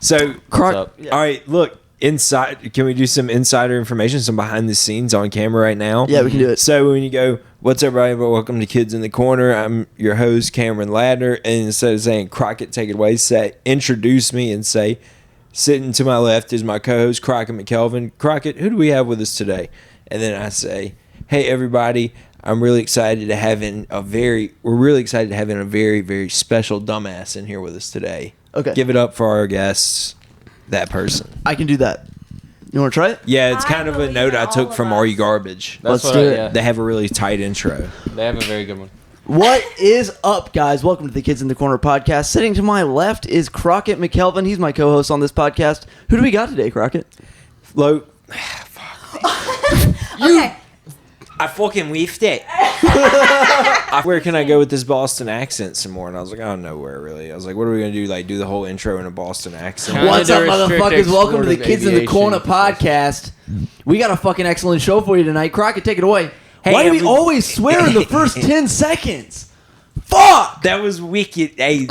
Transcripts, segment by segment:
So, All right, look. Inside, can we do some insider information, some behind the scenes on camera right now? Yeah, we can do it. So when you go, what's up, everybody? Welcome to Kidz in the Corner. I'm your host, Cameron Ladner. And instead of saying Crockett, take it away, introduce me and say, sitting to my left is my co-host, Crockett Mcelveen. Crockett, who do we have with us today? And then I say, hey, everybody, I'm really excited to having we're really excited to having a very, very special dumbass in here with us today. Okay. Give it up for our guests. That person. I can do that. You want to try it? Yeah, it's kind of a note I took from Are You Garbage. Let's do it. Yeah. They have a really tight intro. They have a very good one. What is up, guys? Welcome to the Kidz in the Corner podcast. Sitting to my left is Crockett Mcelveen. He's my co-host on this podcast. Who do we got today, Crockett? Okay. I fucking whiffed it. Where can I go with this Boston accent some more? And I was like, I don't know where really. I was like, what are we going to do? Like, do the whole intro in a Boston accent? Canada What's up, restrict motherfuckers? Welcome to the export of Kidz in the Corner aviation. podcast. We got a fucking excellent show for you tonight. Crockett, take it away. Hey, Why do we always swear in the first 10 seconds? Fuck! That was wicked. Hey,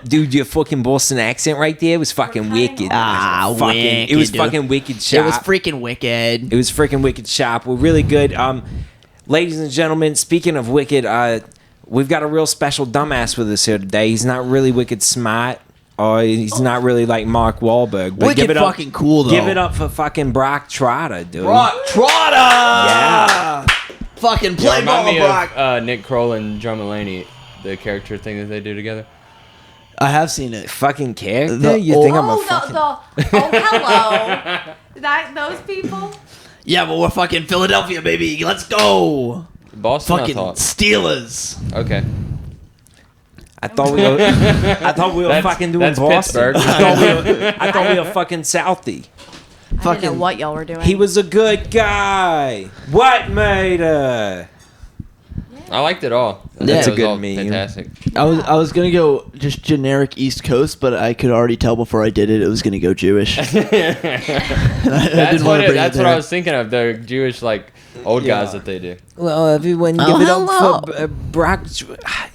dude, your fucking Boston accent right there was fucking wicked. wicked, It was dude. fucking wicked sharp. It was freaking wicked. It was freaking wicked sharp. We're really good. Ladies and gentlemen, speaking of wicked, we've got a real special dumbass with us here today. He's not really wicked smart. He's not really like Mark Wahlberg. But Wicked give it up, fucking cool, though. Give it up for fucking Brock Trotter, dude. Brock Trotter! Yeah. Fucking You play remind ball, me Brock. of Nick Kroll and John Mulaney, the character thing that they do together. I have seen it. Fucking character? The You old- think I'm a fucking... hello. Those people? Yeah, but we're fucking Philadelphia, baby. Let's go. Boston, Fucking I thought. Steelers. Okay. I thought we were fucking doing that's Boston. Pittsburgh. I thought we were fucking Southie. I didn't know what y'all were doing. He was a good guy. What made her? I liked it all. That's It a was good all meme. Fantastic. I was gonna go just generic East Coast, but I could already tell before I did it was gonna go Jewish. That's didn't what wanna bring that's it what I there. was thinking of, the Jewish old guys that they do. Well, everyone, Oh, give it hello. up for Brock.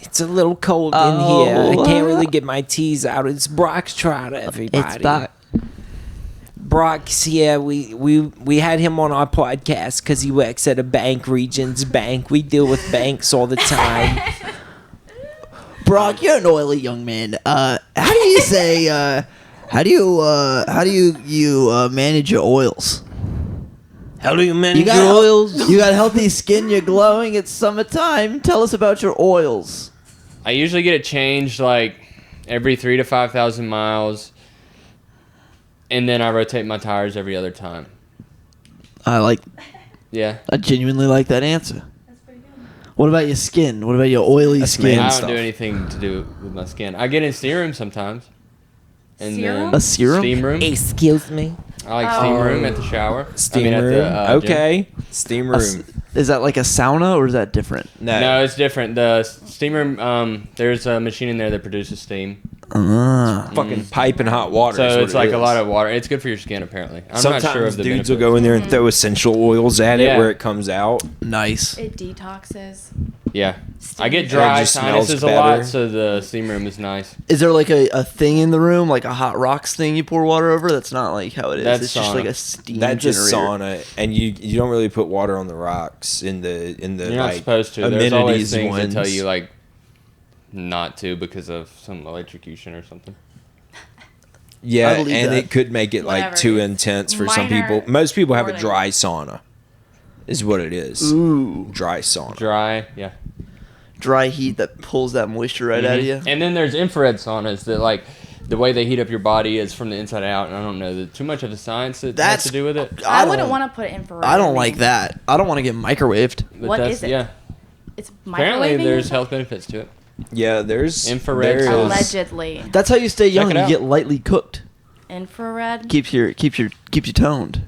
It's a little cold in Oh, here. I can't really get my T's out. It's Brock's Trotter, everybody. It's back. Brock's here. We had him on our podcast because he works at a bank, Regions Bank. We deal with banks all the time. Brock, you're an oily young man. How do you say? How do you manage your oils? How do you manage You got your oils? You got healthy skin. You're glowing. It's summertime. Tell us about your oils. I usually get it changed every 3,000 to 5,000 miles, and then I rotate my tires every other time. I genuinely like that answer. That's pretty good. What about your skin? What about your oily skin? man I stuff. don't do anything to do with my skin. I get in steam room sometimes. And Serum? then A serum? Steam room. Excuse me. I like steam room at the shower. Steam at room. the gym. Okay. Steam room. Is that like a sauna or is that different? No, it's different. The steam room, there's a machine in there that produces steam. Fucking piping hot water. is So what it's it like a is. lot of water. It's good for your skin, apparently. I'm Sometimes not sure of the dudes will benefits. go in there and throw essential oils at it Yeah. where it comes out. Nice. It detoxes. Yeah. I get It dry just smells sinuses a better. lot, so the steam room is nice. Is there like a thing in the room, like a hot rocks thing you pour water over? That's not like how it is. That's It's just sauna. like a steam That's just generator. sauna, and you don't really put water on the rocks in the You're not like supposed to. There's always amenities things ones. that tell you not to because of some electrocution or something. Yeah, I and believe that. it could make it Whatever too it is. intense for some Minor people. Most people have a warning. dry sauna, is what it is. Ooh. Dry sauna. Dry, yeah. Dry heat that pulls that moisture right out of you. And then there's infrared saunas that the way they heat up your body is from the inside out, and I don't know too much of the science that has to do with it. I don't- wouldn't want to put infrared. I don't in like me. that. I don't want to get microwaved. But What that's- is it? Yeah. It's Apparently, microwaving there's yourself? health benefits to it. Yeah, there's Infrared there is- Allegedly. That's how you stay young Check it and you out. get lightly cooked. Infrared. Keeps you toned.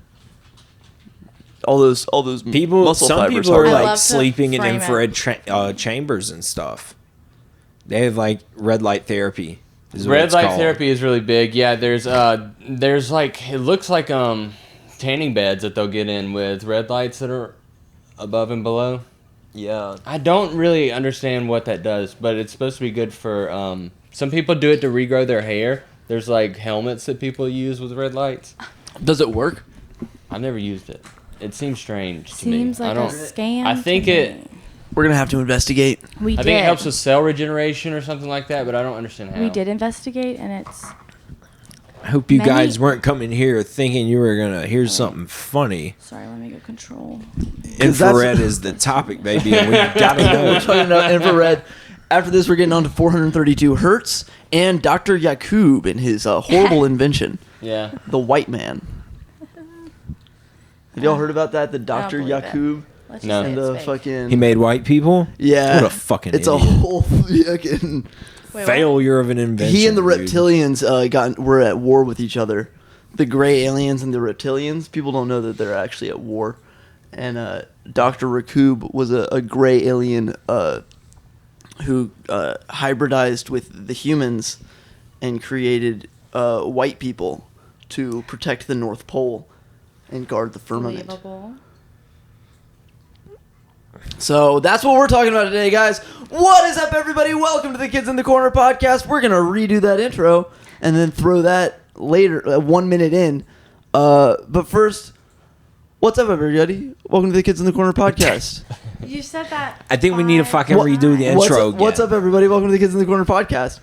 All those People. muscle Some fibers. people are I like love to sleeping in frame it. infrared chambers and stuff. They have like red light therapy. Is what Red it's light called. therapy is really big. Yeah, there's it looks like tanning beds that they'll get in with red lights that are above and below. Yeah. I don't really understand what that does, but it's supposed to be good for some people do it to regrow their hair There's like helmets that people use with red lights. Does it work? I've never used it. It seems strange to Seems me. like a scam. I think to it. me. We're gonna have to investigate. We I did. think it helps with cell regeneration or something like that, but I don't understand how. We did investigate, and it's. I hope you Many- guys weren't coming here thinking you were gonna hear something funny. Sorry, let me go control. Infrared is the topic, baby, and we gotta We're know. talking about infrared. After this, we're getting on to 432 hertz and Dr. Yakub and his horrible invention, Yeah. the white man. Have y'all heard about that? The Dr. believe it. Yakub Let's No. just say and it's the fake. fucking He made white people. yeah. What a fucking It's idiot. a whole fucking. Wait, what? Failure of an invention. He and the dude. reptilians were at war with each other. The gray aliens and the reptilians. People don't know that they're actually at war. And Dr. Yakub was a gray alien who hybridized with the humans and created white people to protect the North Pole and guard the firmament. Believable. So that's what we're talking about today, guys. What is up, everybody? Welcome to the Kids in the Corner podcast. We're going to redo that intro and then throw that later, 1 minute in. But first, what's up, everybody? Welcome to the Kids in the Corner podcast. You said that. I think we need to fucking What- redo the intro What's up, everybody? Welcome to the Kids in the Corner podcast.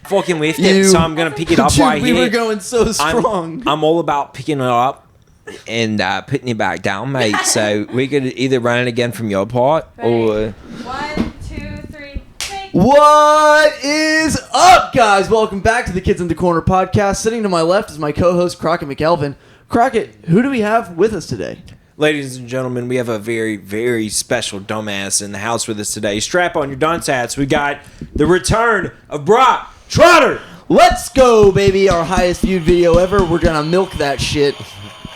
Fucking lift You- it, so I'm gonna pick it up Dude, right we here. were going so strong. I'm all about picking it up and putting it back down, mate. So we could either run it again from your part or. 1, 2, 3, take. What is up, guys? Welcome back to the Kids in the Corner podcast. Sitting to my left is my co-host, Crockett Mcelveen. Crockett, who do we have with us today? Ladies and gentlemen, we have a very, very special dumbass in the house with us today. Strap on your dunce hats. We got the return of Brock Trotter. Let's go, baby. Our highest viewed video ever. We're going to milk that shit.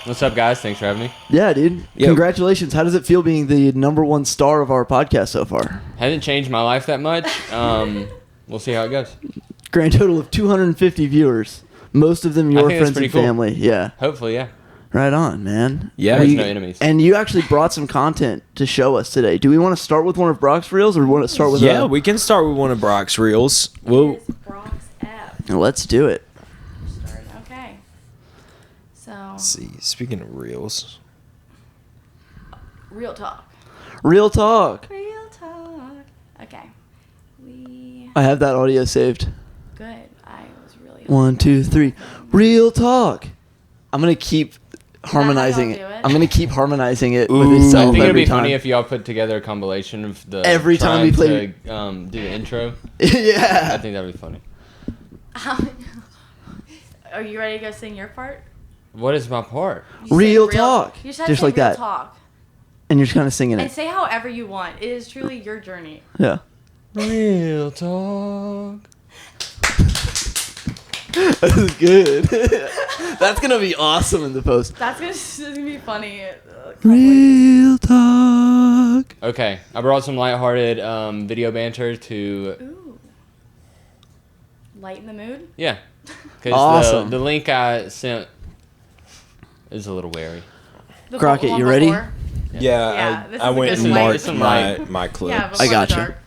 What's up, guys? Thanks for having me. Yeah, dude. Yo. Congratulations. How does it feel being the #1 star of our podcast so far? Hasn't changed my life that much. We'll see how it goes. Grand total of 250 viewers. Most of them your think that's friends pretty and cool. family. Yeah. Hopefully, yeah. Right on, man. Yeah. Are There's you- no enemies. And you actually brought some content to show us today. Do we want to start with one of Brock's reels, or want to start with? Yeah, we can start with one of Brock's reels. Well, Here's Brock's app. Let's do it. Okay. So, let's see. Speaking of reels, real talk. Real talk. Real talk. Okay. We. I have that audio saved. Good. I was really. 1, 2, 3. Real talk. I'm gonna keep harmonizing how it. y'all do it? I'm gonna keep harmonizing it Ooh. with I itself think it'd every be time. funny if y'all put together a compilation of the Every time we trying play- to, do the intro. I Yeah. think that'd be funny. Are you ready to go sing your part? What is my part? You say Real talk. You just have Just to say like real that. talk. And you're just kind of singing And it. say however you want. It is truly your journey. Yeah. Real talk. That is good. That's gonna be awesome in the post. That's gonna be funny. Real talk. Okay, I brought some lighthearted video banter to Ooh. Lighten the mood. yeah, because Awesome. the link I sent is a little wary. The Crockett, one you ready? before. yeah, this I is a went good and one. marked This is my clips. Yeah, before I got the you. dark.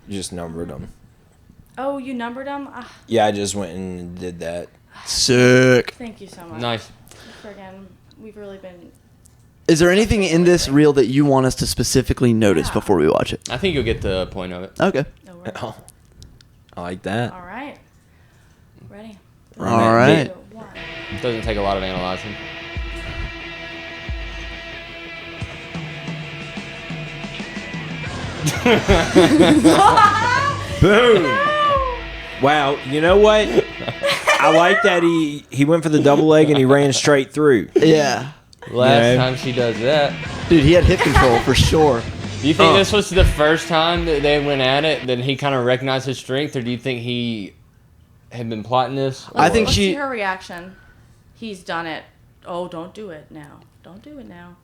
Just numbered them. Oh, you numbered them? Yeah, I just went and did that. Sick. Thank you so much. Nice. Friggin', we've really been. Is there anything in this reel that you want us to specifically notice Yeah. before we watch it? I think you'll get the point of it. Okay. No, we're, Oh, I like that. all right. Ready? Run All that right. bit. 2, 1. It doesn't take a lot of analyzing. Boom! Wow, you know what? I like that he went for the double leg and he ran straight through. Yeah. Last Yeah. time she does that. Dude, he had hip control for sure. Do you think this was the first time that they went at it, that he kind of recognized his strength, or do you think he had been plotting this? I think Let's she- see her reaction. He's done it. Oh, don't do it now. Don't do it now.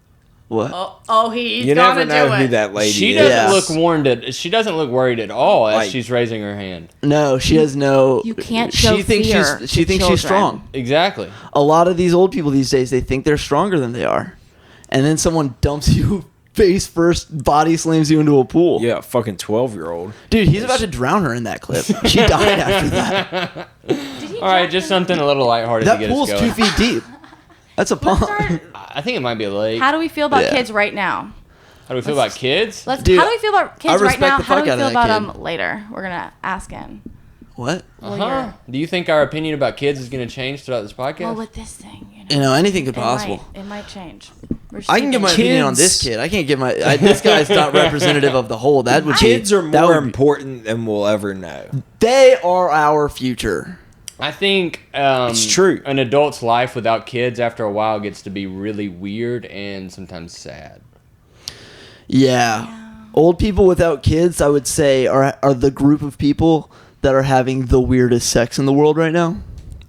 What? Oh, he's You gonna never know do who it. that lady She is. doesn't look warned. She doesn't look worried at all as Like- she's raising her hand. No, she has no. You can't She show thinks fear she's. She to thinks she's children. strong. Exactly. A lot of these old people these days, they think they're stronger than they are, and then someone dumps you face first body slams you into a pool. Yeah, fucking 12-year-old. Dude, he's about to drown her in that clip. She died after that. Did he All right, jump just in? something a little lighthearted to That get pool's us 2 going. feet deep. That's a Let's pond. start. I think it might be a lake. How do we feel about Yeah. kids right now? How do we feel about kids? Let's. Dude, how do we feel about I kids right respect now? the How do fuck we out of feel that about kid. them later? We're gonna ask him. What? Uh-huh. Do you think our opinion about kids is going to change throughout this podcast? Well, with this thing, You know, anything could possible. It might change. We're I can give my speaking- opinion on this kid. I can't give my. This guy's not representative of the whole. That would Kids be, are that more would be- important than we'll ever know. They are our future. I think It's true. An adult's life without kids after a while gets to be really weird and sometimes sad. Yeah. Old people without kids, I would say, are the group of people that are having the weirdest sex in the world right now.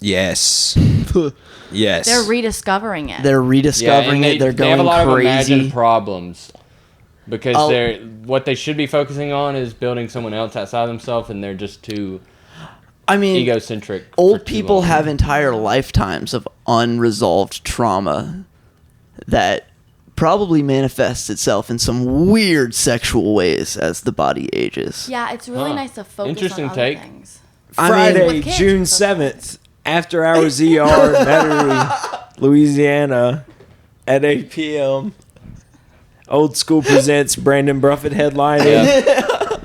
Yes. Yes. They're rediscovering it. They're rediscovering and it. They're they going have a lot of crazy. imagined problems because Oh. they're what they should be focusing on is building someone else outside themselves, and they're just too I mean, egocentric. for old too people long. have entire lifetimes of unresolved trauma that probably manifests itself in some weird sexual ways as the body ages. Yeah, it's really Huh. nice to focus Interesting on other take. things. I mean- Friday, With kids, June it's 7th, after hours ER, Metairie, Louisiana, at 8 p.m. Old School presents Brandon Bruffett headlining. Yeah.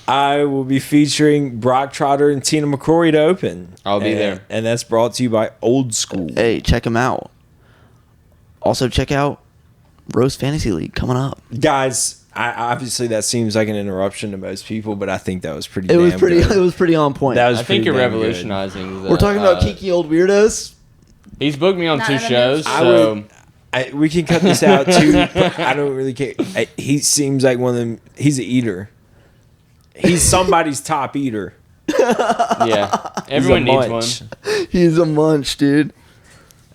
I will be featuring Brock Trotter and Tina McCrory to open. I'll be there. And that's brought to you by Old School. Hey, check them out. Also, check out Rose Fantasy League coming up. Guys, obviously that seems like an interruption to most people, but I think that was pretty It was damn pretty. good. It was pretty on point. That was I think pretty you're damn good. revolutionizing. We're talking about Kiki Old Weirdos. He's booked me on Not 2 in the shows, news. so We can cut this out too. But I don't really care. He seems like one of them. He's an eater. He's somebody's top eater. yeah, He's a everyone needs munch. one. He's a munch, dude.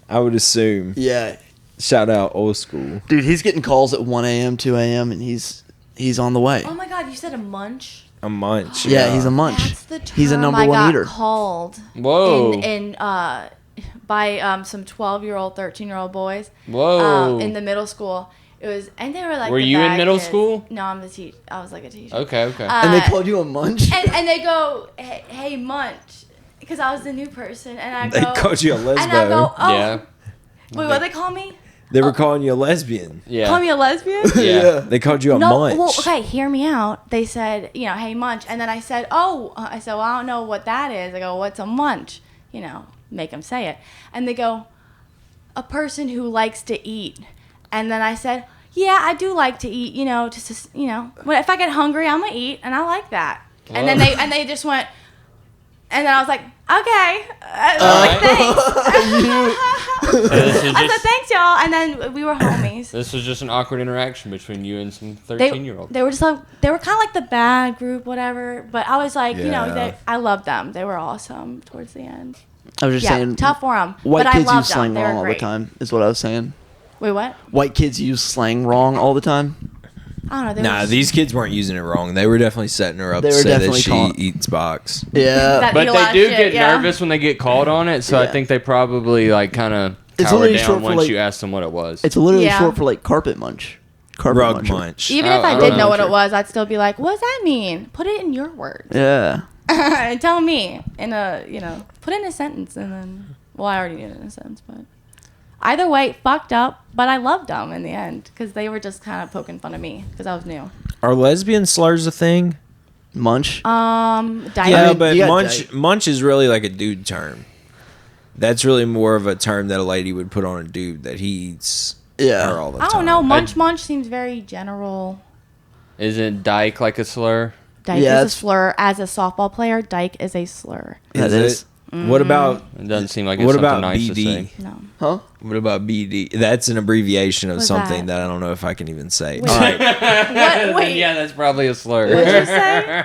I would assume. Yeah, Shout out Old School. dude. He's getting calls at 1 a.m., 2 a.m., and he's on the way. Oh my God, you said a munch? A munch. Yeah, he's a munch. That's the term He's a number I one got eater. called Whoa. by some 12-year-old, 13-year-old boys Whoa. in the middle school. It was, and they were like, Were the you in bad middle kids. school? No, I'm the teacher. I was like a teacher. Okay. And they called you a munch. And they go, hey munch, because I was the new person, and I They go, called you a and I lesbo. go, oh, Yeah. wait, what they call me? They were calling you a lesbian. Yeah. Call me a lesbian? Yeah. They called you a No, munch. well, okay, hear me out. They said, hey, munch. And then I said, well, I don't know what that is. I go, what's a munch? Make them say it. And they go, a person who likes to eat. And then I said, yeah, I do like to eat, just, when if I get hungry, I'm going to eat, and I like that. And then they just went, and then I was like, okay. I was like, thanks. This is I said, just, thanks, y'all. And then we were homies. this was just an awkward interaction between you and some They 13-year-old. were just like, they were kind of like the bad group, whatever. But I was like, Yeah. I loved them. They were awesome towards the end. I was just Yeah, saying, tough for them. white But I kids use loved them. slang They were wrong all the great. time. Is what I was saying. Wait, what? White kids use slang wrong all the time. I don't know. They Nah, were these kids weren't using it wrong. They were definitely setting her up They to were say that definitely she calling- eats box. Yeah. That- But Eli they do shit, get yeah. nervous when they get called on it, so I Yeah. think they probably kind of It's cower literally short down for, once like- you ask them what it was. It's literally Yeah. short for like carpet munch. Carpet Rug muncher. munch. Even Oh, if I I did don't know know. what it was, I'd still be like, what does that mean? Put it in your words. Yeah. And tell me in put it in a sentence, and then, well, I already knew it in a sentence, but either way, fucked up, but I loved them in the end because they were just kind of poking fun of me because I was new. Are lesbian slurs a thing? Munch. Diet. Yeah, mean, but you got munch is really like a dude term. That's really more of a term that a lady would put on a dude that he eats Yeah. her all the I time. don't know. Munch seems very general. Isn't dyke like a slur? Dyke Yeah, is a it's- slur. As a softball player, dyke is a slur. That Is is. it? What about It doesn't seem like it's what something about nice to BD? say. No. Huh? What about BD? That's an abbreviation of What's something that? that I don't know if I can even say. Wait. All right. What? Wait. Yeah, that's probably a slur. What'd you say?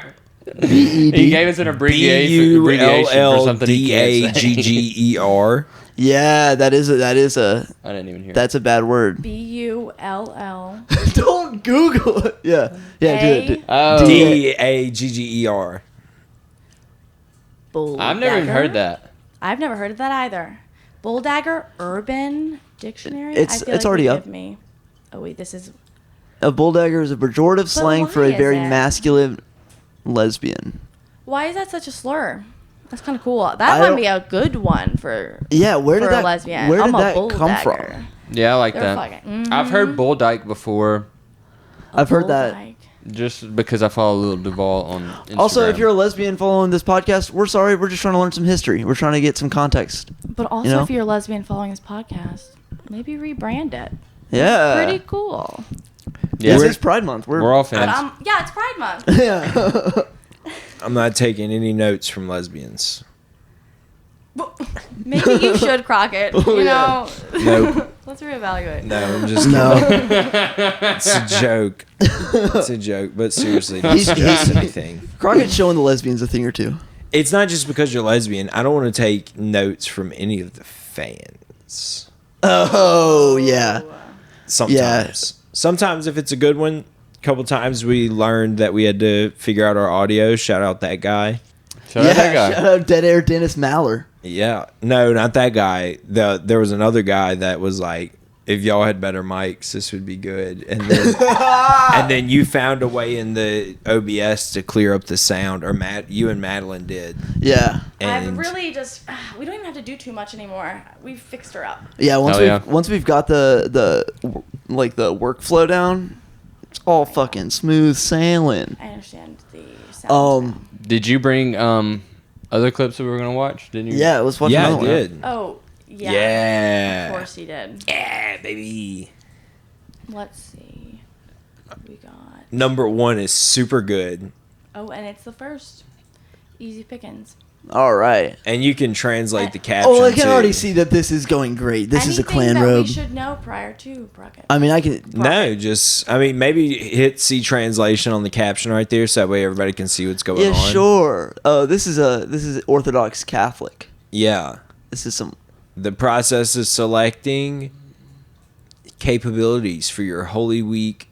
He gave us an abbreviation for something he can't say. BULLDAGGER. Yeah, that is a I didn't even hear. that's a bad word. BULL. Don't Google it. Yeah. Yeah, do it. Do it. Oh, DAGGER. I've never even heard that. I've never heard of that either. Bulldagger Urban Dictionary. It's- I feel it's like already they up. give me. Oh wait, this is. A bulldagger is a pejorative slang for why a very is it? masculine lesbian. Why is that such a slur? That's kind of cool. That I might don't- be a good one for Yeah, where for did a that lesbian. Where did I'm a that come bulldagger. from? Yeah, I like They're that. fucking. I've heard bull dyke before, I've heard that. Bulldog. just because I follow Lil Duval on Instagram. Also, if you're a lesbian following this podcast, we're sorry. We're just trying to learn some history. We're trying to get some context. But also, You know? if you're a lesbian following this podcast, maybe rebrand it. Yeah. Pretty cool. yeah, This is Pride Month. we're all But fans. yeah, it's Pride Month. Yeah. I'm not taking any notes from lesbians. Maybe you should, Crockett. Oh, You yeah. know. Nope. Let's reevaluate. No, I'm just No. It's a joke. It's a joke, but seriously, don't He's- suggest he's- anything. Crockett's showing the lesbians a thing or two. It's not just because you're lesbian. I don't want to take notes from any of the fans. Oh, yeah. Sometimes. Sometimes if it's a good one. A couple times we learned that we had to figure out our audio. Shout out that guy. Shout out that guy. Shout out Dead Air Dennis Maller. Yeah. No, not that guy. There was another guy that was like, if y'all had better mics, this would be good. And then, and then you found a way in the OBS to clear up the sound, or you and Madeline did. Yeah. I've And really just. We don't even have to do too much anymore. We've fixed her up. Yeah, Hell once we've got the workflow down, it's all fucking smooth sailing. I understand the sound. Did you bring other clips that we were gonna watch? Didn't you? Yeah, let's watch yeah, another I one. did. Oh, yeah. Yeah. Of course he did. Yeah, baby. Let's see. What we got. Number one is super good. Oh, and it's the first. Easy pickings. All right. And you can translate the caption. Oh, I can too. already see that this is going great. This is a Anything clan that robe. we should know prior to Crockett. I mean, I can. No, maybe hit see translation on the caption right there, so that way everybody can see what's going Yeah, on. sure. Oh, this is Orthodox Catholic. Yeah. This is some. The process is selecting capabilities for your Holy Week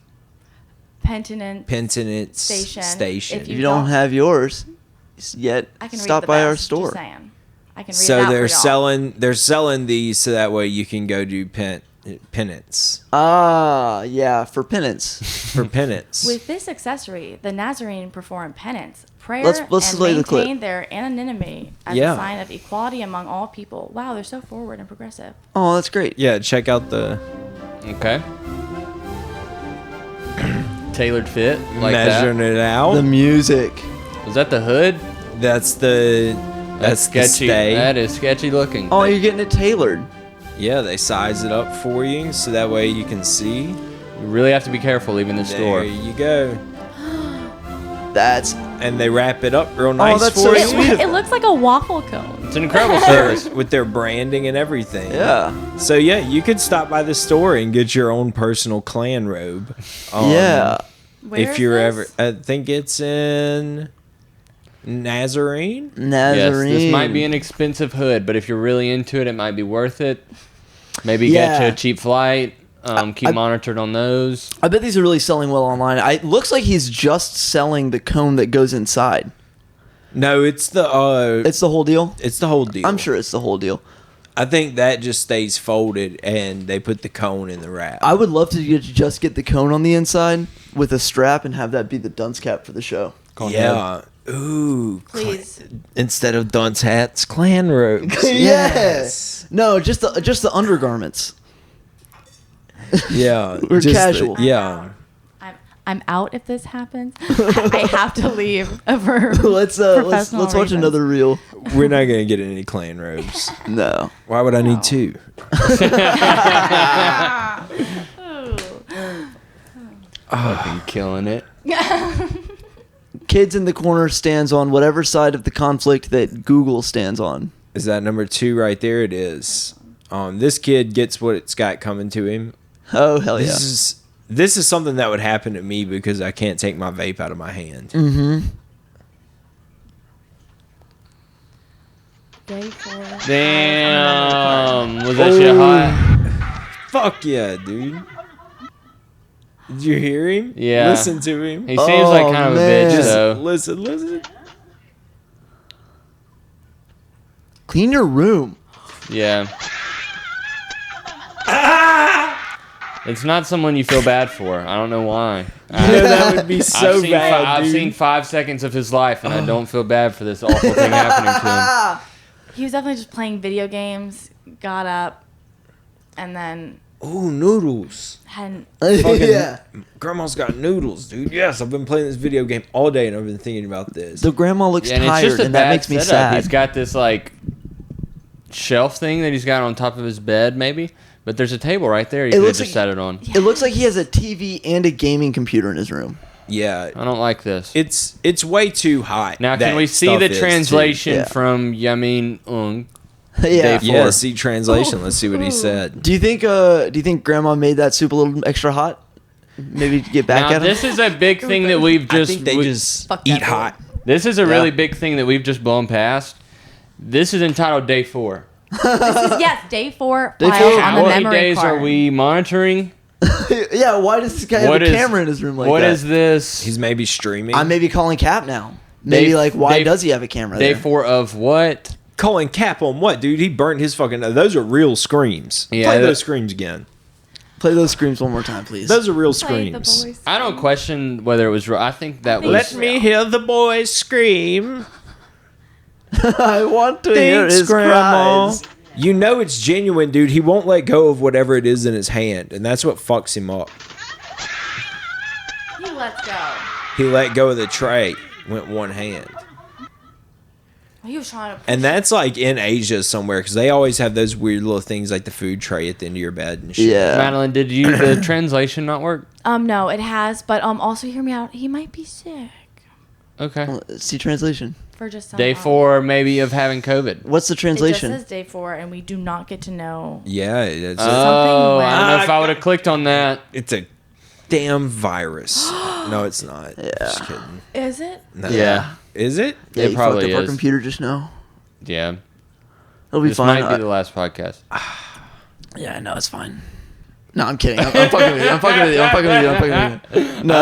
Penitence station. If you don't have yours yet, I can stop read the by our best, store. Just saying. I can read it So out they're for y'all. selling these so that way you can go do penance Ah, yeah, for penance. for penance. With this accessory, the Nazarene perform penance, prayer, Let's and play the clip. maintain their anonymity as Yeah. a sign of equality among all people. Wow, they're so forward and progressive. Oh, that's great. Yeah, check out the Okay. Tailored fit like measuring that. it out. The music. Was that the hood? That's the sketchy. stay. That is sketchy looking. Oh, you're getting it tailored. Yeah, they size it up for you so that way you can see. You really have to be careful leaving the store. There you go. That's. And they wrap it up real nice that's for so you. sweet. It looks like a waffle cone. It's an incredible service. with their branding and everything. Yeah. So yeah, you could stop by the store and get your own personal clan robe. Yeah. Where If is you're this? ever, I think it's in Nazarene. Yes, Nazarene. this might be an expensive hood, but if you're really into it, it might be worth it. Maybe Yeah. get you a cheap flight. Keep I- monitored on those. I bet these are really selling well online. It looks like he's just selling the cone that goes inside. No, it's the It's the whole deal. it's the whole deal. I'm sure it's the whole deal. I think that just stays folded and they put the cone in the wrap. I would love to just get the cone on the inside with a strap and have that be the dunce cap for the show. Yeah. Ooh. Please. Instead of dunce hats, clan robes. Yes. No, just the undergarments. Yeah. We're just casual. yeah. I'm out if this happens. I have to leave for let's professional watch reasons. another reel. We're not gonna get any clan robes. No. Why would I need two? Fucking killing it. Kidz in the Corner stands on whatever side of the conflict that Google stands on. Is that number 2 right there? It is. This kid gets what it's got coming to him. Oh hell yeah. This is something that would happen to me because I can't take my vape out of my hand. Mm-hmm. Day 4. Damn. Was that shit hot? Fuck yeah, dude. Did you hear him? Yeah. Listen to him. He seems like Oh, kind of a man. bitch, Just though. listen. Clean your room. Yeah. It's not someone you feel bad for. I don't know why. That would be so bad. I've seen 5 seconds of his life, and I don't feel bad for this awful thing happening to him. He was definitely just playing video games, got up, and then Ooh, noodles. hadn't. Yeah. Grandma's got noodles, dude. Yes, I've been playing this video game all day, and I've been thinking about this. The grandma looks And it's tired, just a and that bad makes me setup. sad. He's got this like shelf thing that he's got on top of his bed, maybe. But there's a table right there. You could have looks just like- set it on. It looks like he has a TV and a gaming computer in his room. Yeah, I don't like this. it's way too hot. Now, that can we see stuff the is, too. translation Yeah. from Yamin Ung? Yeah. Dave- Yeah, Four. see translation. Let's see what he said. Do you think Grandma made that soup a little extra hot? Maybe get back Now, at him. this is a big thing that we've I just. think they just Fuck eat that hot. This is a really Yeah. big thing that we've just blown past. This is entitled Day 4. Yes, day 4. Day file 4. on the How many memory days card. are we monitoring? Yeah. Why does this guy have What a is- camera in his room like What that? is this? He's maybe streaming. I'm maybe calling Cap now. Maybe Day- like, why day- does he have a camera Day there? 4 of what? calling cap on what, dude? He burnt his fucking. Those are real screams. Yeah, Play that- those screams again. Play those screams one more time, please. Those are real Play the screams. boys. I don't question whether it was real. I think that was. Let me hear the boys scream. I want to hear Thanks, his Grandma. cries. You know it's genuine, dude. He won't let go of whatever it is in his hand, and that's what fucks him up. He lets go. He let go of the tray, went one hand. He was trying to. And that's like in Asia somewhere, because they always have those weird little things like the food tray at the end of your bed and shit. Yeah. Madeline, did you the translation not work? No, it has, but also hear me out. He might be sick Okay. See translation. for just some Day 4 maybe of having COVID. What's the It just translation? says day 4, and we do not get to know. Yeah, it's, Oh, went- I don't know if I would have clicked on that. it's a damn virus. No, it's not. Yeah. Just kidding. Is it? No. Yeah. Is it? Yeah, It you probably fucked up our is. computer just now. Yeah. It'll be This fine. might be the last podcast. Yeah, no, it's fine. No, I'm kidding. I'm fucking with you. I'm fucking with you. I'm fucking with you. I'm fucking with you. No,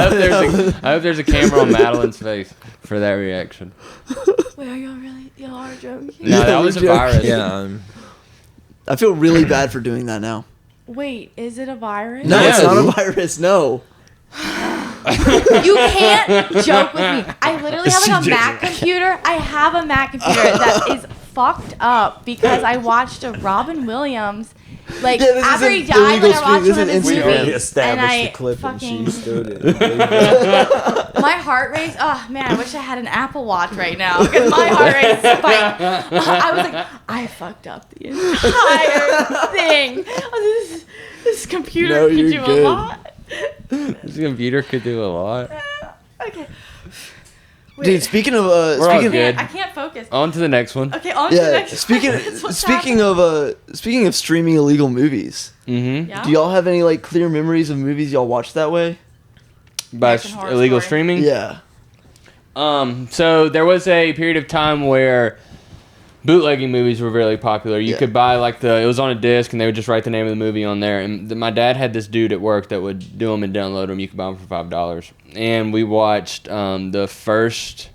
I hope there's a camera on Madeline's face for that reaction. Wait, y'all are joking? No, that we're was a joking. virus. Yeah. I feel really bad for doing that now. Wait, is it a virus? No, Yes. it's not a virus. No. You can't joke with me. I literally have like a Mac computer. I have a Mac computer that is fucked up because I watced a Robin Williams. Like Yeah, this after he isn't died, illegal like I watched stream, one of this his is Instagram. movies, and I fucking still did. my heart rate. Oh man, I wish I had an Apple Watch right now because my heart rate spiked. I was like, I fucked up the entire thing. This computer No, could you're do good. a lot. This computer could do a lot. Okay. Dude, speaking of We're all speaking good. I can't focus. On to the next one. Okay, on to the yeah, next speaking What's speaking happening? of speaking of streaming illegal movies. Mm-hmm. Yeah? Do y'all have any like clear memories of movies y'all watched that way? By American Horror illegal Story. streaming? Yeah. So there was a period of time where bootlegging movies were really popular. You Yeah. could buy it was on a disc and they would just write the name of the movie on there. And my dad had this dude at work that would do them and download them. You could buy them for $5. And we watched the first.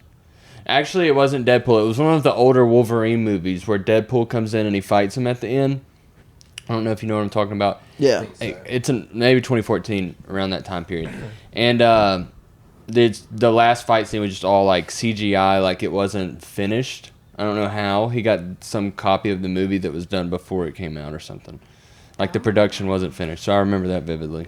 Actually, it wasn't Deadpool. It was one of the older Wolverine movies where Deadpool comes in and he fights him at the end. I don't know if you know what I'm talking about. Yeah. It's maybe 2014, around that time period. And the last fight scene was just all like CGI, like it wasn't finished. I don't know how. He got some copy of the movie that was done before it came out or something. Like the production wasn't finished. So I remember that vividly.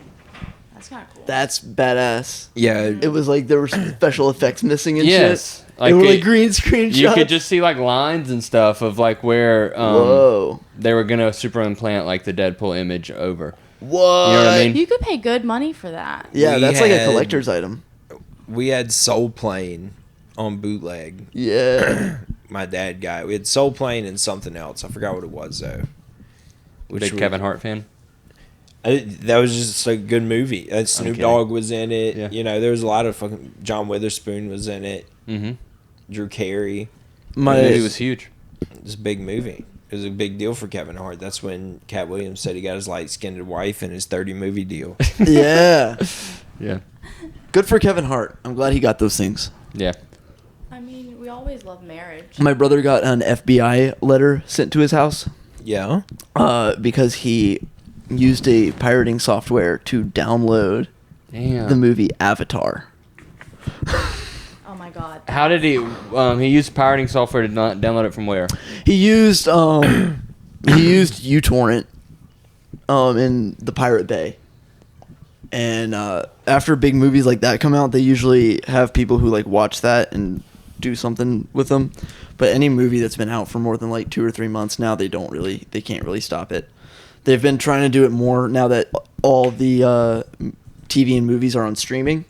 That's kind of cool. That's badass. Yeah. It was like there were special effects missing and Yes. shit. Like They were it- like green screen shots. You could just see like lines and stuff of like where Whoa. they were going to super implant like the Deadpool image over. What? You know what I mean? You could pay good money for that. Yeah, We that's like a had- collector's item. We had Soul Plane on bootleg. Yeah. My dad got it. We had Soul Plane and something else. I forgot what it was though. Big was- Kevin Hart fan. That was just a good movie. Snoop kidding. Dogg was in it. Yeah. You know, there was a lot of fucking John Witherspoon was in it. Mm-hmm. Drew Carey. The movie was huge. It was a big movie. It was a big deal for Kevin Hart. That's when Cat Williams said he got his light-skinned wife in his 30 movie deal. Yeah. Yeah. Good for Kevin Hart. I'm glad he got those things. Yeah. I mean, we always love marriage. My brother got an FBI letter sent to his house Yeah. because he used a pirating software to download Damn. the movie Avatar. Oh my god. How did he? He used pirating software to not download it from where? He used uTorrent in the Pirate Bay. And after big movies like that come out, they usually have people who like watch that and do something with them. But any movie that's been out for more than like 2 or 3 months now, they can't really stop it. They've been trying to do it more now that all the TV and movies are on streaming.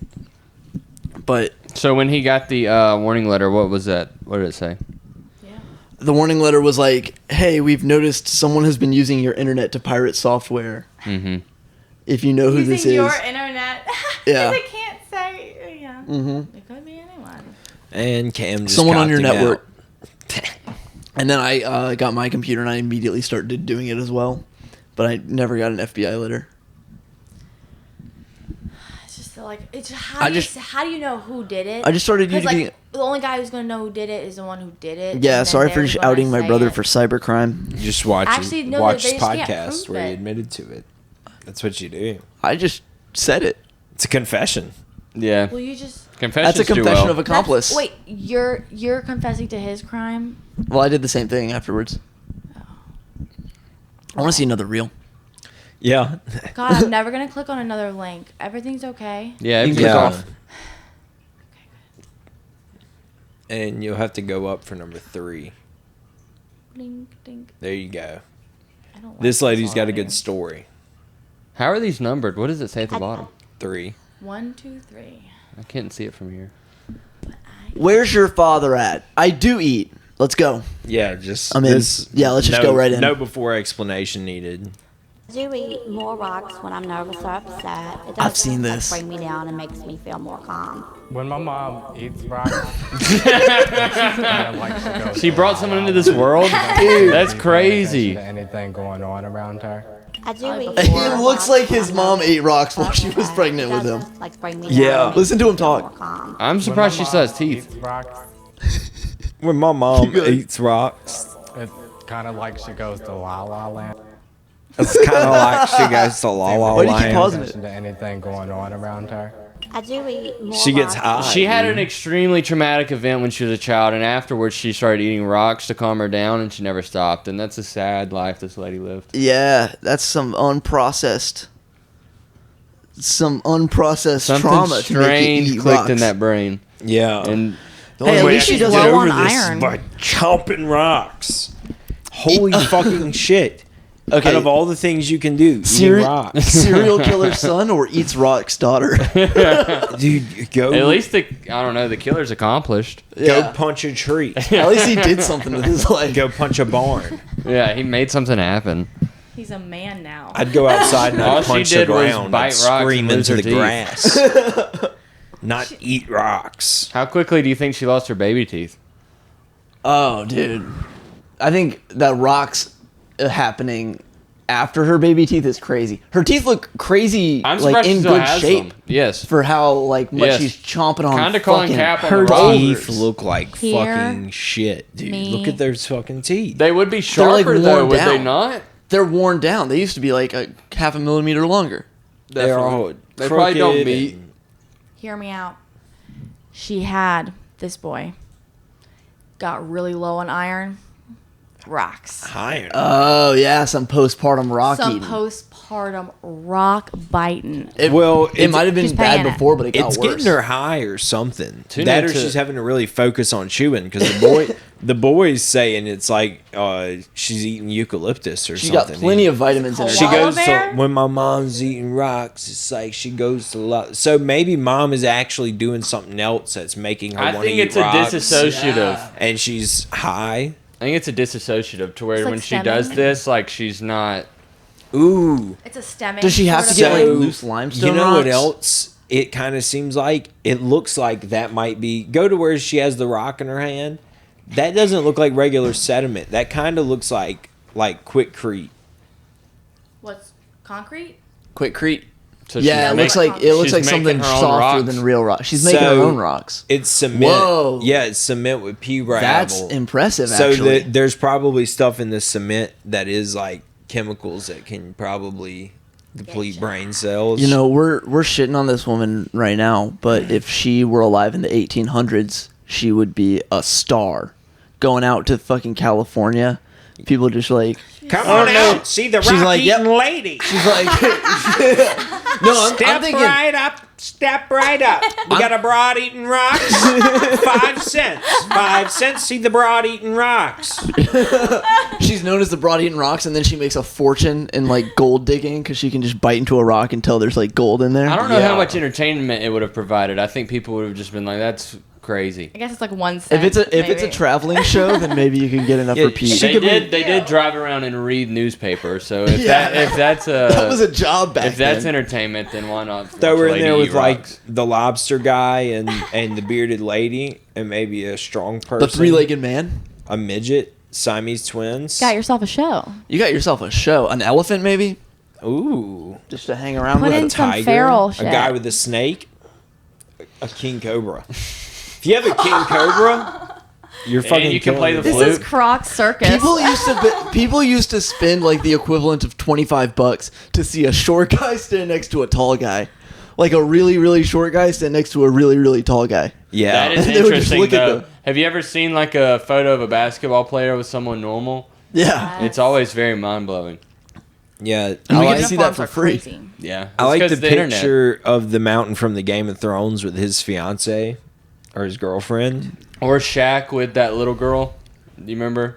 But So when he got the warning letter, what was that? What did it say? Yeah. the warning letter was like, "Hey, we've noticed someone has been using your internet to pirate software. Mm-hmm. If you know who Using this is." your internet. Yeah. 'Cause it can't say. Yeah. Mm-hmm. It could be anyone. And Cam just Someone on cocked your him network. out. And then I got my computer and I immediately started doing it as well. But I never got an FBI letter. It's just like it's I just- how do you know who did it? I just started 'Cause, using like, the only guy who's gonna know who did it is the one who did it. Yeah, and then sorry for they're just gonna outing my say brother it. for cybercrime. You just watch Actually, no, watch they this just can't podcast prove where he it. admitted to it. That's what you do. I just said it. It's a confession. Yeah. Well, you just. Confessions That's a do confession well. of accomplice. Wait, you're confessing to his crime? Well, I did the same thing afterwards. I want to see another reel. Yeah. God, I'm never gonna click on another link. Everything's okay. Yeah, You everything's click off. And you'll have to go up for number 3. Ding, ding. There you go. I don't like This lady's got a already. good story. How are these numbered? What does it say at the bottom? 3. 1, 2, 3. I can't see it from here. Where's your father at? I do eat. Let's go. Yeah, just I'm in. Yeah, let's just go right in. No before explanation needed. I do eat more rocks when I'm nervous or upset. It I've doesn't, seen like, this. bring me down and makes me feel more calm. When my mom eats rocks, kinda like she goes She to brought la someone la into this land. world? Dude. That's She doesn't pay crazy. attention to anything going on around her. I do eat It more looks rocks like when his I'm mom nervous ate rocks while or she was upset. pregnant It with him. doesn't, like, bring me Yeah. down and Listen to him make me feel talk. more calm. I'm When surprised my she still has mom teeth. eats rocks, When my mom good. eats rocks, it's kind of like she goes to La La Land. it's kind of like she goes to La La Why do you keep Land. pausing Attention to anything going on around her. I do eat more She gets rocks. high. She had an extremely traumatic event when she was a child, and afterwards she started eating rocks to calm her down, and she never stopped. And that's a sad life this lady lived. Yeah, that's some unprocessed Something trauma to make strange you eat clicked rocks. in that brain. Yeah. And The Hey, only at way least I she can doesn't get low over on this iron. is by chomping rocks. Holy fucking shit. Okay. Out of all the things you can do, eating Serial rocks. serial killer's son or eats rocks daughter. Dude, go, at least the killer's accomplished. go Yeah. punch a tree. At least he did something with his life. Go punch a barn. Yeah, he made something happen. He's a man now. I'd go outside and All I'd she punch the did was ground. bite I'd rocks scream and lose into the her teeth. grass. Not eat rocks. How quickly do you think she lost her baby teeth? Oh, dude. I think that rocks happening after her baby teeth is crazy. Her teeth look crazy, I'm like surprised she in still good has shape them. Yes. for how like much Yes. she's chomping on. Kinda calling fucking cap on Her the rocks. teeth look like Here, fucking shit, dude. me. Look at those fucking teeth. They would be like, sharper though, worn would they down. not? They're worn down. They used to be like a half a millimeter longer. They're all They probably don't crooked meet. and- Hear me out. She had this boy. Got really low on iron. Rocks. Iron. Oh yeah, some postpartum rock Some eating. postpartum rock biting. It, Well, it might have been She's bad paying it. before, but it got It's worse. getting her high or something. Tune That or into- she's having to really focus on chewing because the boy's saying it's like she's eating eucalyptus or She got something. plenty of vitamins in her. She Koala goes bear? to when my mom's eating rocks. It's like she goes to lot. So maybe mom is actually doing something else that's making her I want to think eat it's a rocks, disassociative. Yeah. and she's high. I think it's a disassociative to where It's like when she stemming. does this, like she's not. Ooh. It's a stemming. Does she have sort to of get thing. like loose limestone? You know what rocks? else? It kind of seems like it looks like that might be go to where she has the rock in her hand. That doesn't look like regular sediment. That kind of looks like quickcrete. What's concrete? Quickcrete. So Yeah, it she's looks like she's something making her own softer rocks. than real rock. She's making her So, own rocks. It's cement. Whoa. Yeah, it's cement with pea gravel. That's impressive. So Actually, there's probably stuff in the cement that is like chemicals that can probably deplete brain cells. You know, we're shitting on this woman right now, but if she were alive in the 1800s, she would be a star. Going out to fucking California, people just like, come I on don't know. out, see the She's like, rock-eating yep. lady. She's like, no, I'm thinking, Step right up. We got a broad eating rocks. 5 cents. 5 cents. See the broad eating rocks. she's known as the broad eating rocks, and then she makes a fortune in like gold digging because she can just bite into a rock and tell there's like gold in there. I don't know how much entertainment it would have provided. I think people would have just been like, "That's crazy." I guess it's like 1 cent. If it's a traveling show, then maybe you can get enough for Pete. They did drive around and read newspaper. So if that's that was a job back if that's then. entertainment, then why not? Throw her in there with like rocks? the lobster guy and the bearded lady and maybe a strong person. The three-legged man. A midget. Siamese twins. Got yourself a show. You got yourself a show. An elephant, maybe? Ooh. Just to hang around Put with. in A some Tiger. feral A shit. guy with a snake. A king cobra. If you have a king cobra, you're fucking you can killing play it. the This flute. is Croc Circus. People used to spend like the equivalent of $25 to see a short guy stand next to a tall guy. Like a really, really short guy stand next to a really, really tall guy. Yeah. That is They would just interesting, look at though. them. Have you ever seen like a photo of a basketball player with someone normal? Yeah. It's always very mind blowing. Yeah. And we I get to like, see that Uniforms for are free. crazy. Yeah, I like It's the 'cause internet. picture of the mountain from the Game of Thrones with his fiance or his girlfriend. Or Shaq with that little girl. Do you remember?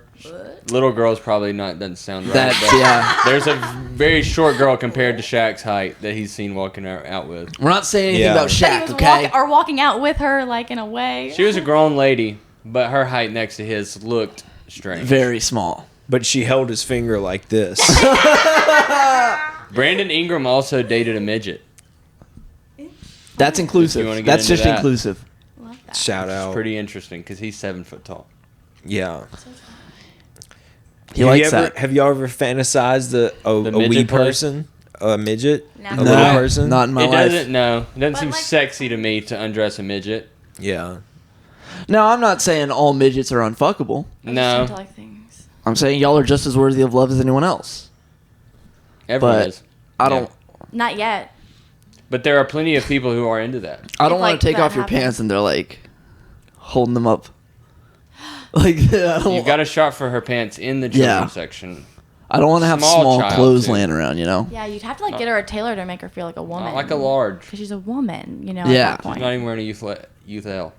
Little girl's probably not, doesn't sound right. That's, but yeah. There's a very short girl compared to Shaq's height that he's seen walking out with. We're not saying anything Yeah. about But he Shaq, was okay? walking out with her, like, in a way. She was a grown lady, but her height next to his looked strange. Very small. But she held his finger like this. Brandon Ingram also dated a midget. That's inclusive. wanna get That's into just that. inclusive. Love that. Shout out. Pretty interesting because he's 7 foot tall. Yeah. He likes ever, that. Have y'all ever fantasized a wee midget play? person? A midget? No. A No, little person? Not in my It life. doesn't. No, it doesn't But, seem like- sexy to me to undress a midget. Yeah. No, I'm not saying all midgets are unfuckable. I just No, tend to like things. I'm saying y'all are just as worthy of love as anyone else. everyone But is. I don't. Not yet. But there are plenty of people who are into that. I don't If, want like, to take that off your happens. pants and they're like holding them up. Like I You got a shot for her pants in the Yeah. children's section. don't want to have small small child, clothes too. laying around. You know. Yeah, you'd have to, like, get her a tailor to make her feel like a woman. Not like a large. Because she's a woman, you know, Yeah. at that She's point. not even wearing a youth L.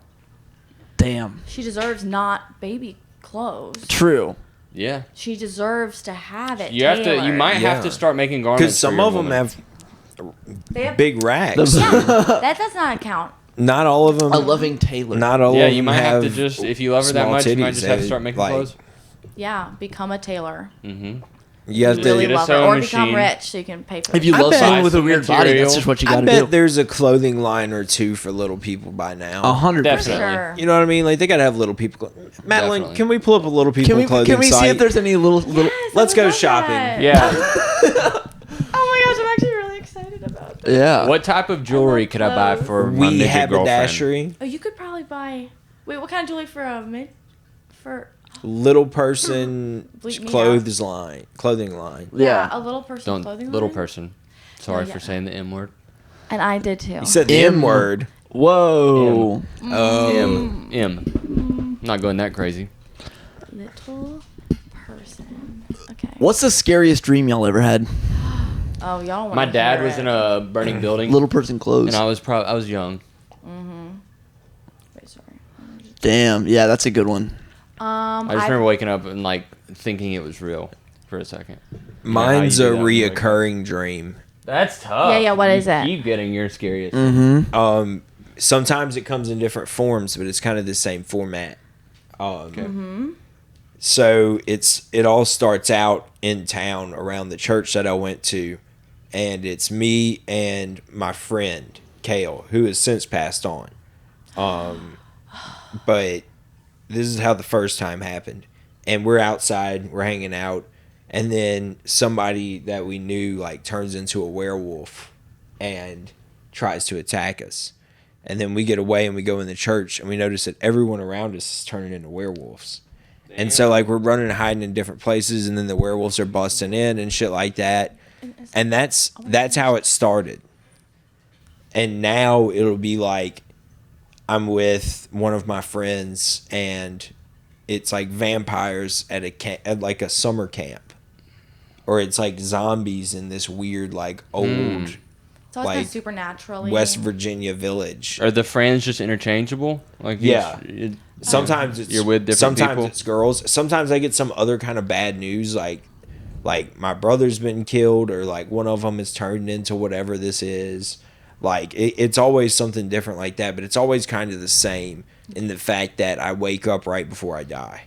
Damn. She deserves not baby clothes. True. Yeah. She deserves to have it You have to. You tailored. might have Yeah. to start making garments. Because some for your of them woman. have They have, big racks. that does not count. Not all of them. A loving tailor. Not all Yeah, of them you might have to have just if you love her that small much, you might titties. just have to They, start making like, clothes. Yeah, become a tailor. Mm-hmm. You have Really to. Get a love her. sewing Or become machine. rich so you can pay for If it. you I love bet- someone with a Buy some weird body, material. that's just what you I got to bet do. there's a clothing line or two for little people by now. 100%. Definitely. Sure. You know what I mean? Like they gotta have little people. Madeline, Definitely. can we pull up a little people Can we clothing see site? if there's any little? Yes, Let's I go would love shopping. that. Yeah. Oh my gosh, I'm actually really excited about that. Yeah. What type of jewelry could I buy clothes. for my We midget have a girlfriend? dashery. Oh, you could probably buy. Wait, what kind of jewelry for a mid? For Little person Bleep me clothes line, clothing line. yeah, Yeah. a little person Don't clothing little line? person. Sorry yeah. for saying the M word. And I did too. You said the M. M word. Whoa. Oh, M. Not going that crazy. Little person. Okay. What's the scariest dream y'all ever had? Oh, y'all want My dad was in a burning building, Little person clothes. and I was young. Wait, sorry. Damn. Yeah, that's a good one. I just remember waking up and like thinking it was real for a second. mine's how a you do that when you wake up. reoccurring dream. That's tough. Yeah, what is it? Keep getting your scariest. Mm-hmm. Sometimes it comes in different forms, but it's kind of the same format. Okay. So it all starts out in town around the church that I went to, and it's me and my friend Kale, who has since passed on. But this is how the first time happened, and we're outside, we're hanging out, and then somebody that we knew like turns into a werewolf and tries to attack us. And then we get away and we go in the church and we notice that everyone around us is turning into werewolves. And so like we're running and hiding in different places, and then the werewolves are busting in and shit like that. And that's how it started. And now it'll be like I'm with one of my friends, and it's like vampires at at like a summer camp, or it's like zombies in this weird like old So like it's supernaturally West Virginia village. Are the friends just interchangeable? Like Sometimes it's you're with different sometimes people? it's girls. Sometimes I get some other kind of bad news, like my brother's been killed, or like one of them is turned into whatever this is. Like it's always something different like that, but it's always kind of the same in the fact that I wake up right before I die.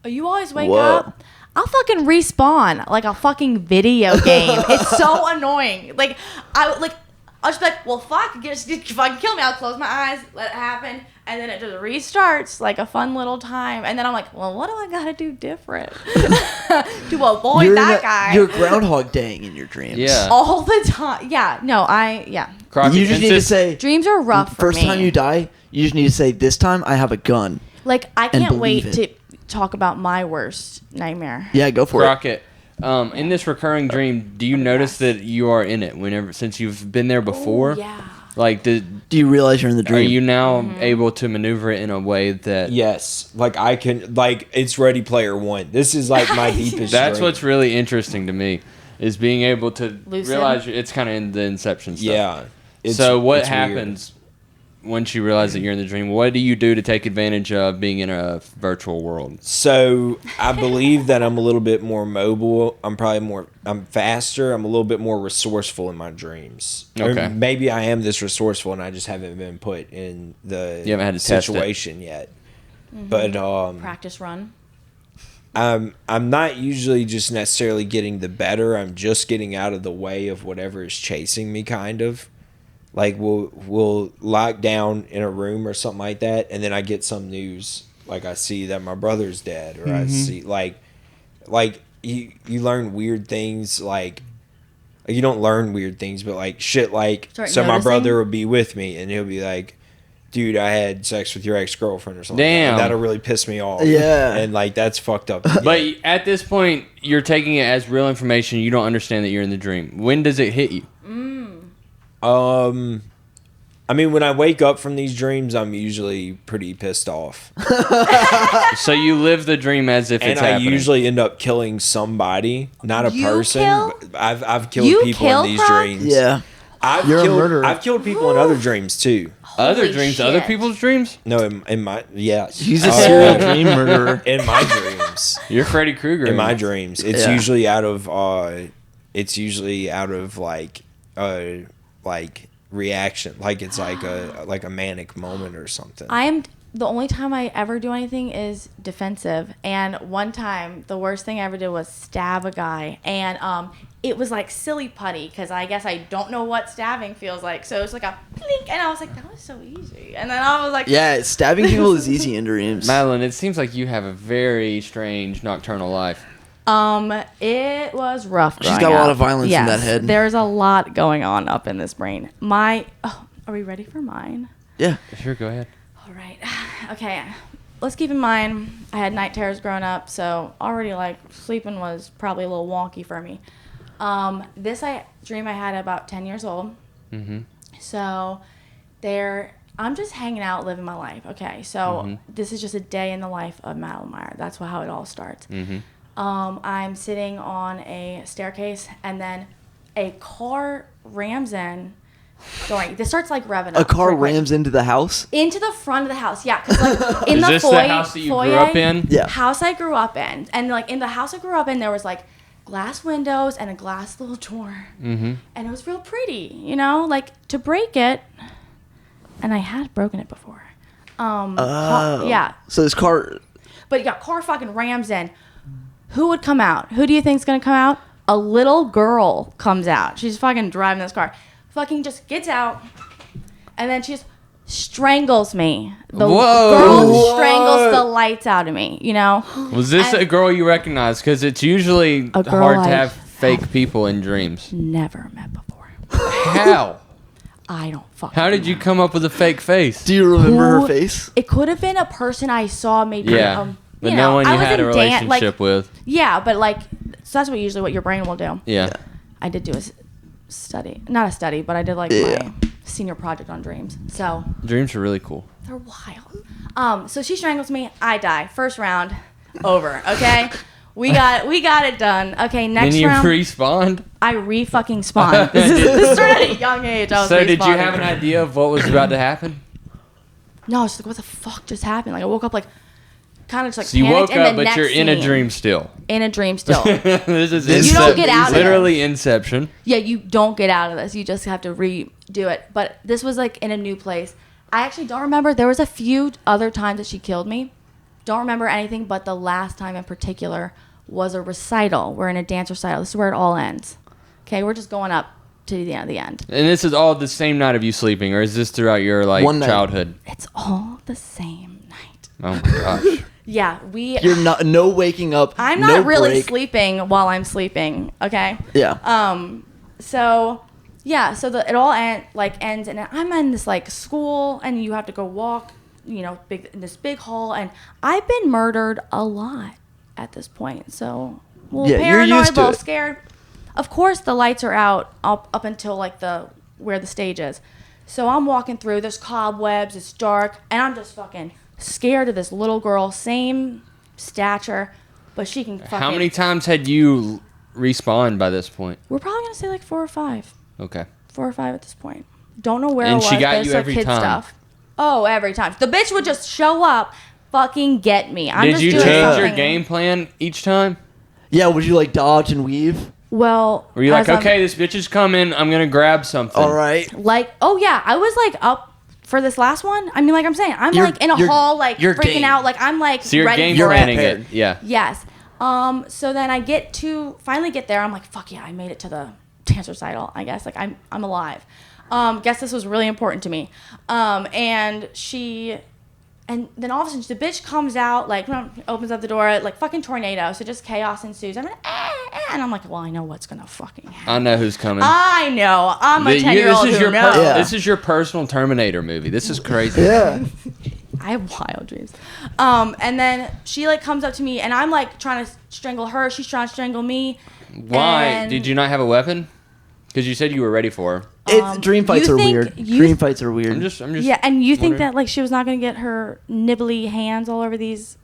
Oh, you always wake Whoa. up. I'll fucking respawn like a fucking video game. It's so annoying. Like I'll just be like, well, fuck, just fucking kill me. I'll close my eyes, let it happen, and then it just restarts like a fun little time. And then I'm like, well, what do I gotta do different to avoid guy? You're Groundhog Daying in your dreams. Yeah. All the time. Yeah, no, Crockett, You just need to insist- say, dreams are rough for first me. time you die, you just need to say, this time I have a gun. Like, I can't wait believe to it. talk about my worst nightmare. Yeah, go for it. Crockett, in this recurring dream, do you notice that you are in it since you've been there before? Ooh, yeah. Like, Do you realize you're in the are dream? you now able to maneuver it in a way that... Yes, like I can, like it's Ready Player One. This is like my deepest. That's dream. what's really interesting to me, is being able to Lucid? realize it's kind of in the Inception stuff. Yeah. So what it's weird. happens once you realize that you're in the dream? What do you do to take advantage of being in a virtual world? So I believe that I'm a little bit more mobile. I'm faster. I'm a little bit more resourceful in my dreams. Okay. Or maybe I am this resourceful and I just haven't been put in the You haven't had to test it. situation yet. But Practice run. I'm not usually just necessarily getting the better. I'm just getting out of the way of whatever is chasing me, kind of. Like we'll lock down in a room or something like that, and then I get some news. Like I see that my brother's dead, or I see like you learn weird things. Like you don't learn weird things, but like shit. Like Start so, my noticing? brother will be with me, and he'll be like, "Dude, I had sex with your ex-girlfriend or something." Damn. And that'll really piss me off. Yeah. and like that's fucked up. But at this point, you're taking it as real information. You don't understand that you're in the dream. When does it hit you? I mean, when I wake up from these dreams, I'm usually pretty pissed off. So you live the dream as if And it's I happening. usually end up killing somebody, not a You person. kill? But I've killed You people kill, in these Croc? dreams. Yeah. You're a murderer. I've killed people in other dreams too. other Holy dreams, shit. other people's dreams. No, in my yes. He's a serial dream murderer. In my dreams. You're Freddy Krueger. In my dreams, it's Yeah. usually out of like reaction, like it's like a manic moment or something. The only time I ever do anything is defensive. And one time, the worst thing I ever did was stab a guy. And it was like silly putty, because I guess I don't know what stabbing feels like. So it was like a blink, and I was like, that was so easy. And then I was like, Yeah, stabbing people is easy in dreams. Madeline, it seems like you have a very strange nocturnal life. It was rough. She's growing got a lot up. of violence in Yes, that head. There's a lot going on up in this brain. Are we ready for mine? Yeah. Sure, go ahead. All right. Okay. Let's keep in mind I had night terrors growing up, so already like sleeping was probably a little wonky for me. This dream I had at about 10 years old. Mm-hmm. So I'm just hanging out, living my life. Okay. So this is just a day in the life of Madeline Meyer. That's how it all starts. Mm-hmm. I'm sitting on a staircase, and then a car rams in. This starts like revving A up. car quick, like, rams into the house. into the front of the house. Yeah, because like in Is the this foyer, the house that you grew up in? Yeah. house I grew up in, and like in the house I grew up in, there was like glass windows and a glass little door, Mm-hmm. and it was real pretty. Like to break it, and I had broken it before. Yeah, So this car. but yeah, car fucking rams in. Who would come out? Who do you think's gonna come out? A little girl comes out. She's fucking driving this car. Fucking just gets out, and then she just strangles me. The Whoa. girl strangles the lights out of me. Was this a girl you recognize? Because it's usually A girl hard to I have fake people in dreams. Never met before. How? I don't fucking. How did you come up with a fake face? Do you remember Who- her face? It could have been a person I saw maybe Yeah. But you no know, one I you was had a in relationship with. Yeah, but like, so that's what your brain will do. Yeah. I did do a study, not a study, but I did like my senior project on dreams. So Dreams are really cool. they're wild. So she strangles me. I die. First round, over. Okay, we got it done. Okay, next Then you round. respawned? I re-fucking spawned. This started at a young age. I was So did you respawning. have an idea of what was about to happen? No, I was like, what the fuck just happened? Like I woke up like, kind of just like So you panicked, woke and up, the but you're next in a scene- dream still. In a dream still. This is You don't get out of literally Inception. Yeah, you don't get out of this. You just have to redo it. But this was like in a new place. I actually don't remember. There was a few other times that she killed me. Don't remember anything, but the last time in particular was a recital. We're in a dance recital. This is where it all ends. Okay, we're just going up to the end. And this is all the same night of you sleeping, or is this throughout your One night. childhood? It's all the same night. Oh my gosh. Yeah, You're not no waking up. I'm no not really break. sleeping while I'm sleeping. Okay. Yeah. So it all ends, and I'm in this like school, and you have to go walk, you know, in this big hall, and I've been murdered a lot at this point, so Yeah, you're paranoid, used to a little it. scared. Of course, the lights are out up until like where the stage is, so I'm walking through. There's cobwebs. It's dark, and I'm just fucking scared of this little girl, same stature, but she can fucking. How many times had you respawned by this point? We're probably gonna say like 4 or 5. Okay. 4 or 5 at this point. Don't know where And it was. she got but it's you like every kid time. stuff. Oh, every time. The bitch would just show up, fucking get me. I'm Did just you doing change your something. game plan each time? Yeah. Would you like dodge and weave? Well, Were you like, as I'm- okay, this bitch is coming, I'm gonna grab something? All right. Like, oh yeah, I was like up for this last one. I mean, like I'm saying, I'm You're- like in a you're- hall, like you're freaking game. out, like I'm like So you're ready game for planning it. it. Yeah. Yes. So then I finally get there. I'm like, fuck yeah, I made it to the dance recital. I guess like I'm alive. Guess this was really important to me. And then all of a sudden the bitch comes out, like opens up the door, like fucking tornado. So just chaos ensues. I'm like, and I'm like, well, I know what's gonna fucking happen. I know who's coming. I know. I'm a 10-year-old who knows. Yeah. This is your personal Terminator movie. This is crazy. Yeah. I have wild dreams. And then she like comes up to me, and I'm like trying to strangle her. She's trying to strangle me. Why? And- Did you not have a weapon? Because you said you were ready for her. It's dream fights you are think weird. you- Dream fights are weird. I'm just Yeah, and you think wondering. that like she was not gonna get her nibbly hands all over these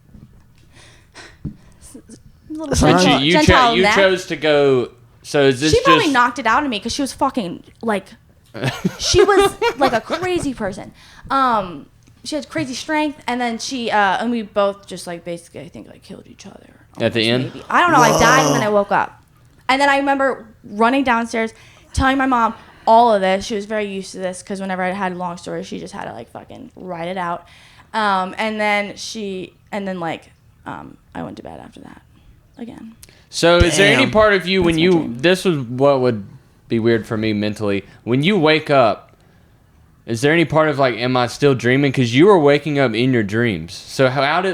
little But But you Gentile neck? chose to go. So is this She probably just? knocked it out of me because she was fucking like, she was like a crazy person. She had crazy strength, and then and we both just like basically I think like killed each other At the almost, end? maybe. I don't know. I died and then I woke up, and then I remember running downstairs, telling my mom all of this. She was very used to this because whenever I had long stories, she just had to like fucking write it out. And then I went to bed after that again. So is there any Damn. part of you when That's my you? dream. This was what would be weird for me mentally. When you wake up, is there any part of like, am I still dreaming? Because you were waking up in your dreams. So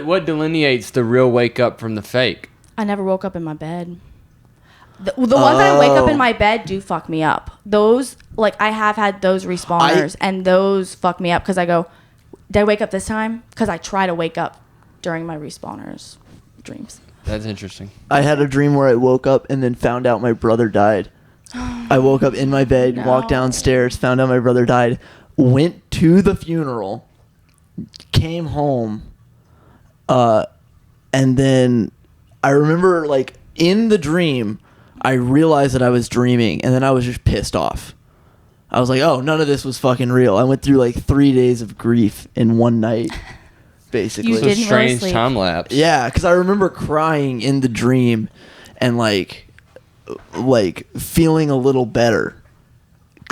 what delineates the real wake up from the fake? I never woke up in my bed. The ones that I wake up in my bed do fuck me up. Those, like, I have had those respawners, and those fuck me up because I go, did I wake up this time? Because I try to wake up during my respawners dreams. That's interesting. I had a dream where I woke up and then found out my brother died. I woke up in my bed, walked No. downstairs, found out my brother died, went to the funeral, came home, and then I remember, like, in the dream, I realized that I was dreaming, and then I was just pissed off. I was like, oh, none of this was fucking real. I went through, like, 3 days of grief in one night, basically. You It's a didn't really strange sleep. time lapse. Yeah, because I remember crying in the dream and like feeling a little better.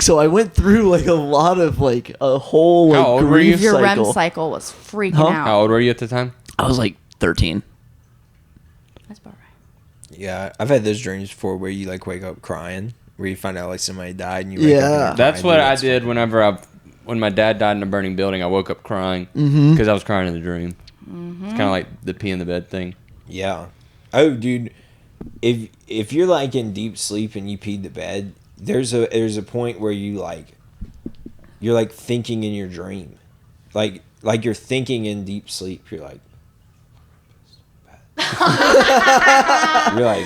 So I went through like a lot of like a whole like How old were grief you? Your cycle. REM cycle was freaking Huh? out. How old were you at the time? I was like 13. That's about right. Yeah, I've had those dreams before where you like wake up crying, where you find out like somebody died and you wake up. Yeah. and you're That's crying, what dude, I that's did fucking- when my dad died in a burning building. I woke up crying Mm-hmm. because I was crying in the dream. It's kind of like the pee in the bed thing. Yeah. Oh, dude, if you're like in deep sleep and you peed the bed, there's a point where you're like thinking in your dream, like you're thinking in deep sleep. You're like, You're like,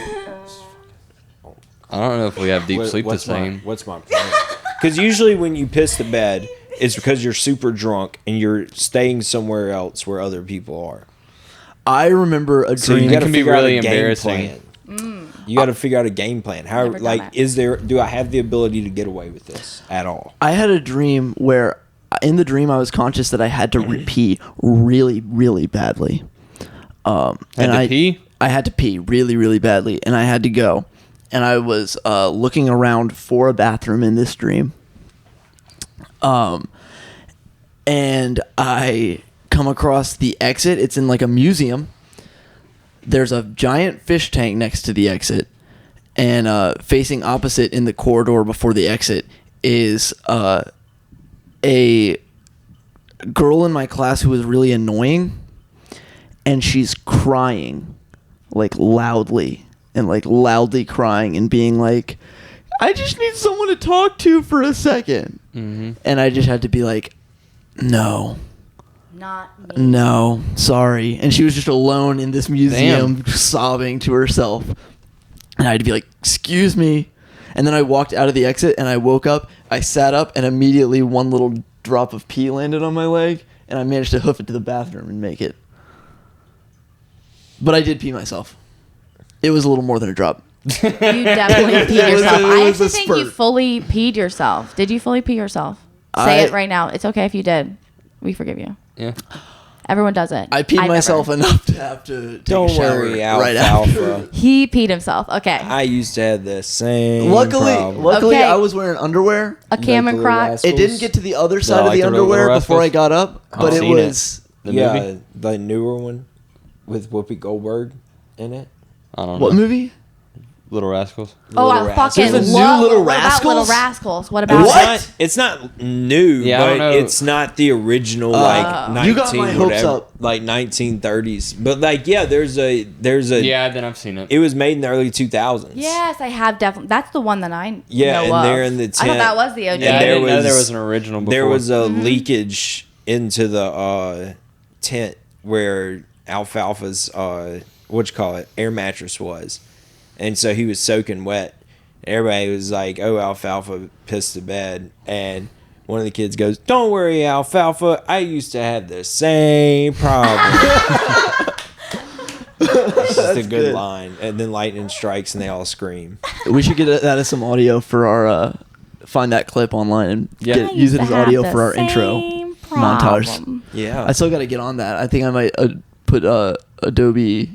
I don't know if we have deep What- sleep the what's my- same. What's my plan? Because usually when you piss the bed, it's because you're super drunk and you're staying somewhere else where other people are. I remember a So you dream. got to can be figure really out a game embarrassing. plan. You got to figure out a game plan. How Never done like it. do I have the ability to get away with this at all? I had a dream where, in the dream, I was conscious that I had to pee really, really badly. Pee? I had to pee really, really badly, and I had to go. And I was looking around for a bathroom in this dream. And I come across the exit. It's in like a museum. There's a giant fish tank next to the exit, and facing opposite in the corridor before the exit is a girl in my class who was really annoying, and she's crying like loudly crying and being like, I just need someone to talk to for a second. Mm-hmm. And I just had to be like, no, Not me. no, sorry. And she was just alone in this museum sobbing to herself. And I had to be like, excuse me. And then I walked out of the exit and I woke up, I sat up, and immediately one little drop of pee landed on my leg, and I managed to hoof it to the bathroom and make it. But I did pee myself. It was a little more than a drop. You definitely peed It was a- yourself. it I was a actually think you spurt. fully peed yourself. Did you fully pee yourself? Say it right now. It's okay if you did. We forgive you. Yeah. Everyone does it. I peed never. myself enough to have to take Don't a shower worry, right after. Alfalfa. He peed himself. Okay. I used to have the same Luckily, problem. Okay. I was wearing underwear. A cam Like and the croc. Rascals. It didn't get to the other side of like the the Little underwear before I Rascals? got up, but it seen it. was The yeah, movie? the newer one with Whoopi Goldberg in it. I don't what know. movie? Little Rascals. Oh, Little I fucking Rascals. There's a new love Little what about Rascals? Little Rascals. What about What? it? It's not new, Yeah, I don't but know. it's not the original like 19 You got my hopes whatever, up. like 1930s. But like yeah, there's a Yeah, then I've seen it. it was made in the early 2000s. Yes, I have definitely. That's the one that I Yeah, know and of. they're in the I thought tent. that was the OG. Yeah, I there didn't know there was- was an original before. There was a Mm-hmm. leakage into the tent where Alfalfa's air mattress was, and so he was soaking wet. Everybody was like, "Oh, Alfalfa pissed the bed," and one of the kids goes, "Don't worry, Alfalfa. I used to have the same problem." It's just a good good. line, and then lightning strikes, and they all scream. We should get that as some audio for our find that clip online and Yeah. use it as audio for our Same intro problem. montage. Yeah, I still got to get on that. I think I might put Adobe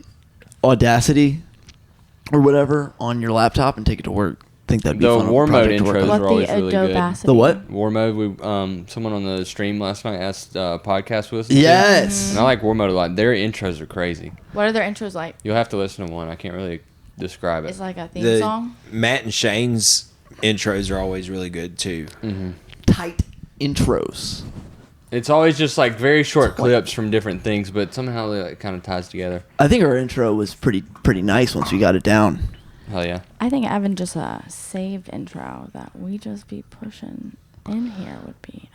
Audacity or whatever on your laptop and take it to work. I think that'd be The fun. war mode project to work intros on. What are always the really good. Audacity? The what? War mode. We someone on the stream last night asked podcast with us. Yes. And I like War mode a lot. Their intros are crazy. What are their intros like? You'll have to listen to one. I can't really describe it. It's like a theme the song. Matt and Shane's intros are always really good too. Tight intros. It's always just like very short clips from different things, but somehow it like, kind of ties together. I think our intro was pretty nice once we got it down. Hell yeah. I think Evan just a saved intro that we just be pushing in here would be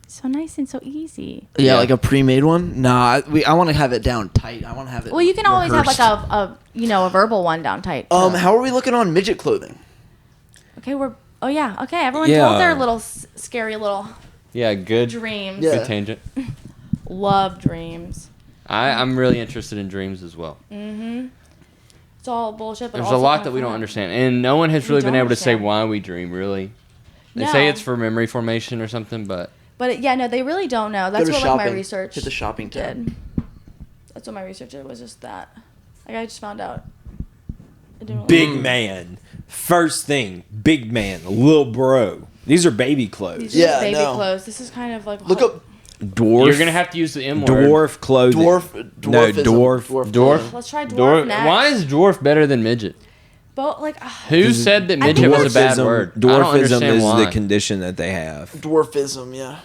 so nice and so easy. Yeah, Yeah. like a pre-made one. Nah, I want to have it down tight. I want to have it. Well, you can always have like rehearsed. a verbal one down tight. How are we looking on midget clothing? Okay, everyone Yeah. told their little scary little Yeah, good. dreams. Yeah. Good tangent. Love dreams. I'm really interested in dreams as well. It's all bullshit. But There's a also lot kinda that we don't fun. understand, and no one has We really been don't able to say understand. why we dream. Really, they No. say it's for memory formation or something, but But no, they really don't know. That's to what like my shopping. research Hit the shopping tab. did. That's what my research did, was just that. Like I just found out. I didn't Big really- man. First thing, big man, little bro. These are baby clothes. These are Yeah, just baby no. clothes. This is kind of like Look up Dwarf. you're gonna have to use the M word. dwarf clothing. dwarf. No, Dwarfism. dwarf. Dwarf. Let's try dwarf, Dwarf. next. Why is dwarf better than midget? But like Who said that I think midget was a bad Dwarfism- word? I don't Dwarfism understand is why. the condition that they have. Dwarfism. Yeah.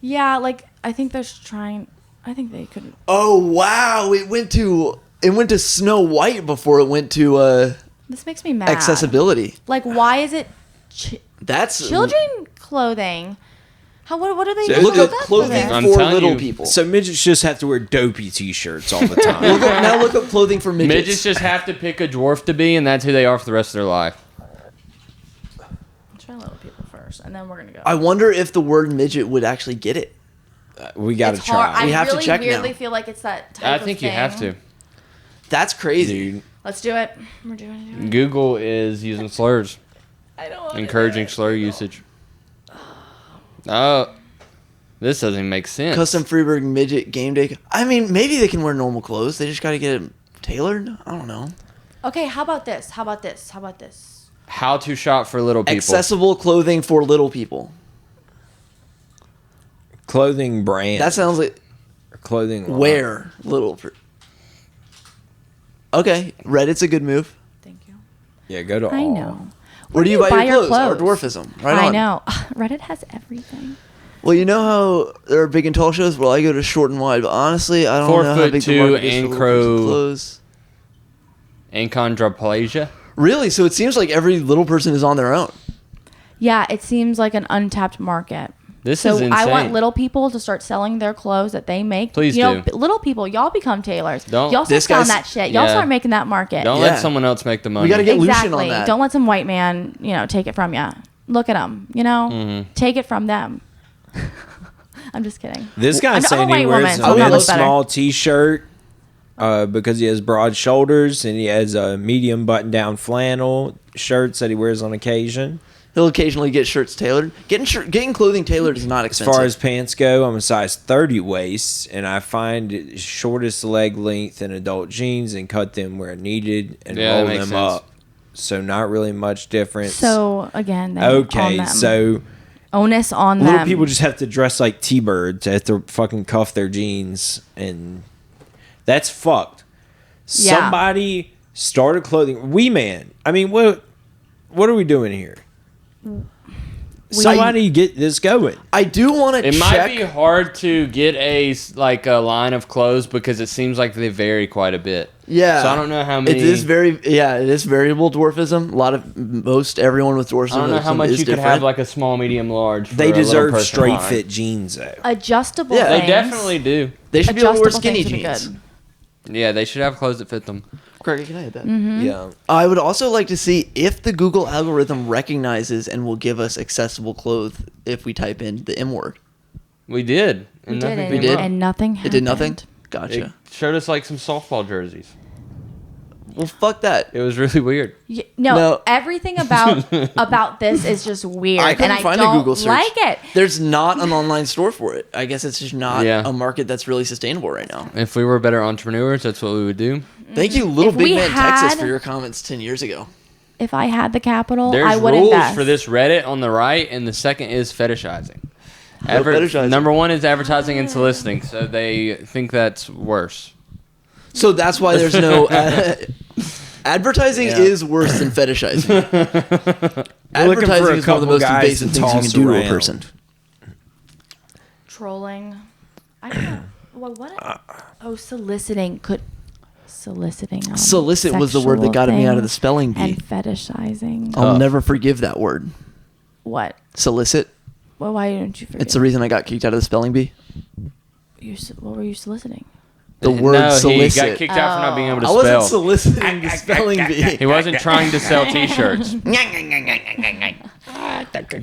yeah, like I think they're trying. I think they could. Oh wow! It went to Snow White before it went to This makes me mad. accessibility. Like, why is it That's children clothing? What are they So doing? Look up with clothing that? I'm for telling little you. people. So midgets just have to wear dopey T-shirts all the time. Now look up clothing for midgets. Midgets just have to pick a dwarf to be, and that's who they are for the rest of their life. Try little people first, and then we're gonna go. I wonder if the word midget would actually get it. We got to It's hard. try. We I have to really check weirdly now. feel like it's that type I of think you thing. have to. That's crazy. Dude, Let's do it. We're doing it. Google is using slurs, I don't want encouraging slur usage. Oh, this doesn't even make sense. Custom Freeburg midget game day. I mean, maybe they can wear normal clothes. They just got to get it tailored. I don't know. Okay, how about this? How about this? How to shop for little people. Accessible clothing for little people. clothing brand. That sounds like clothing line. wear little. Okay, Reddit's a good move. Thank you. Yeah, go to I all. know. Where do you buy your clothes? Our dwarfism. Right I on. know. Reddit has everything. Well, you know how there are big and tall shows? Well, I go to short and wide, but honestly, I don't know how big the 4'2" market is for little person clothes. Achondroplasia. Really? So it seems like every little person is on their own. Yeah, it seems like an untapped market. This So is insane. I want little people to start selling their clothes that they make. Please you know, do. little people, y'all become tailors. Don't- Y'all start This selling guy's- that shit. Y'all Yeah. start making that market. Don't Yeah. let someone else make the money. We got to get Lucian Exactly. on that. Don't let some white man, take it from you. Look at them, Mm-hmm. Take it from them. I'm just kidding. This guy's I'm a saying he white wears woman, so a I'm really not better. small T-shirt because he has broad shoulders and he has a medium button-down flannel shirts that he wears on occasion. He'll occasionally get shirts tailored. Getting clothing tailored is not As expensive. far as pants go, I'm a size 30 waist, and I find it shortest leg length in adult jeans and cut them where needed and Yeah, that roll makes them sense. up. So not really much difference. So again, they on okay, them. so onus on them. little people just have to dress like T-Birds. They have to fucking cuff their jeans, and that's fucked. Yeah. Somebody start a clothing. Wee Man. I mean, what are we doing here? Somebody get this going. I do want to It check. might be hard to get a line of clothes because it seems like they vary quite a bit. Yeah. So I don't know how many. It is it is variable dwarfism. Most everyone with dwarfism. I don't know how much is you could different. have like a small, medium, large. For They a little deserve person straight line. fit jeans, though. adjustable. Yeah. They things. definitely do. They should be able to wear Adjustable skinny things would be jeans. good. Yeah, they should have clothes that fit them. Craig, can I hit that? Yeah. I would also like to see if the Google algorithm recognizes and will give us accessible clothes if we type in the M word. We did. We And did, nothing and, came did? up. and nothing It happened. did nothing? It Gotcha. showed us like some softball jerseys. Well, fuck that. It was really weird. No, No. everything about this is just weird, I and couldn't I find a don't Google search. like it. There's not an online store for it. I guess it's just not Yeah. a market that's really sustainable right now. If we were better entrepreneurs, that's what we would do. Thank you, Little If Big we Man Texas, had- for your comments 10 years ago. If I had the capital, There's I would rules invest. for this Reddit on the right, and the second is fetishizing. fetishizing? Number one is advertising and soliciting, so they think that's worse. So that's why there's no... advertising Yeah. is worse than fetishizing. We're looking for Advertising a is one of the couple most guys invasive to things you can toss do to a around. person. Trolling. I don't know. Soliciting could... Soliciting. Solicit was the word that got me out of the spelling bee. And fetishizing. I'll never forgive that word. What? Solicit. Well, why don't you forget? It's the reason I got kicked out of the spelling bee. What were you soliciting? The word no, solicit. he got kicked out for not being able to I spell. wasn't soliciting the spelling bee. He wasn't trying to sell T-shirts. Do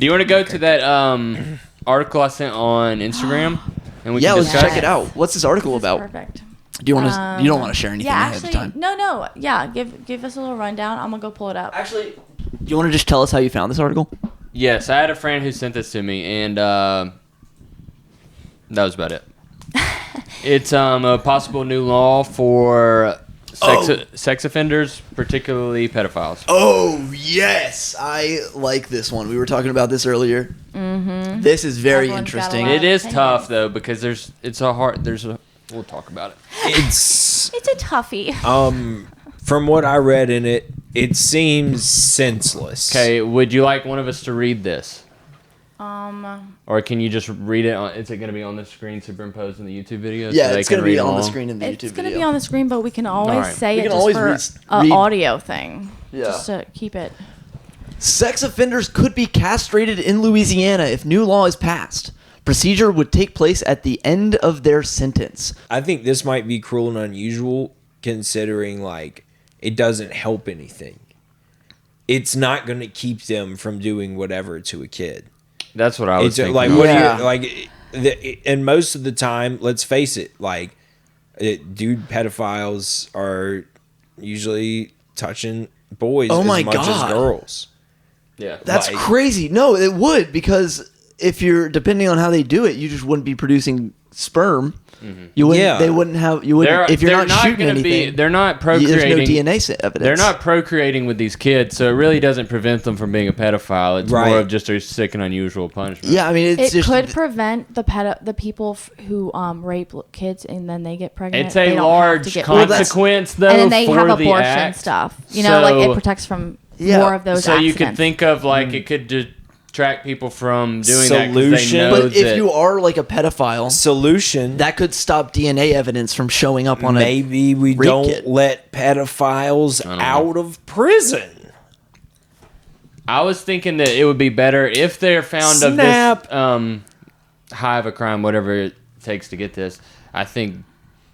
you want to go to that article I sent on Instagram? And we Yeah, can let's discuss check it out. What's this article That's about? perfect. Do you want to? You don't want to share anything Yeah, ahead actually, of time. no. Yeah, give us a little rundown. I'm gonna go pull it up. Actually, do you want to just tell us how you found this article? Yes, I had a friend who sent this to me, and that was about it. It's a possible new law for sex offenders, particularly pedophiles. Oh yes, I like this one. We were talking about this earlier. Mm-hmm. This is very Everyone's got a interesting. lot. It is opinions. tough though because we'll talk about it. It's It's a toughie. from what I read in it, it seems senseless. Okay, would you like one of us to read this? Um, Or can you just read it? Is it going to be on the screen superimposed in the YouTube video? Yeah, so it's they going can to be read on the along? screen in the it's YouTube gonna video. be on the screen, but we can always Alright. say We it can just always for read- an audio thing. Yeah. Just to keep it. Sex offenders could be castrated in Louisiana if new law is passed. procedure would take place at the end of their sentence. I think this might be cruel and unusual considering like it doesn't help anything. It's not going to keep them from doing whatever to a kid. That's what I was thinking. Like, Yeah. And most of the time, let's face it, like, dude pedophiles are usually touching boys as much as girls. Yeah. That's Like- crazy. No, it would, because if you're depending on how they do it, you just wouldn't be producing sperm. You wouldn't. Yeah. They wouldn't have. You wouldn't. If you're not shooting gonna anything, they're not procreating. there's no DNA evidence. They're not procreating with these kids, so it really doesn't prevent them from being a pedophile. It's Right. more of just a sick and unusual punishment. Yeah, I mean, it's It just could prevent the people who rape kids and then they get pregnant. It's They a don't have large to get consequence, though, and then they for have the abortion act. stuff. You know, like So- it protects from Yeah. more of those So you accidents. could think of like it could detract people from doing that 'cause they Solution. know But if that- you are like a pedophile, Solution. that could stop DNA evidence from showing up on Maybe we rape don't kid. let pedophiles I don't know. out of prison. I was thinking that it would be better if they're found Snap. of this high of a crime, whatever it takes to get this. I think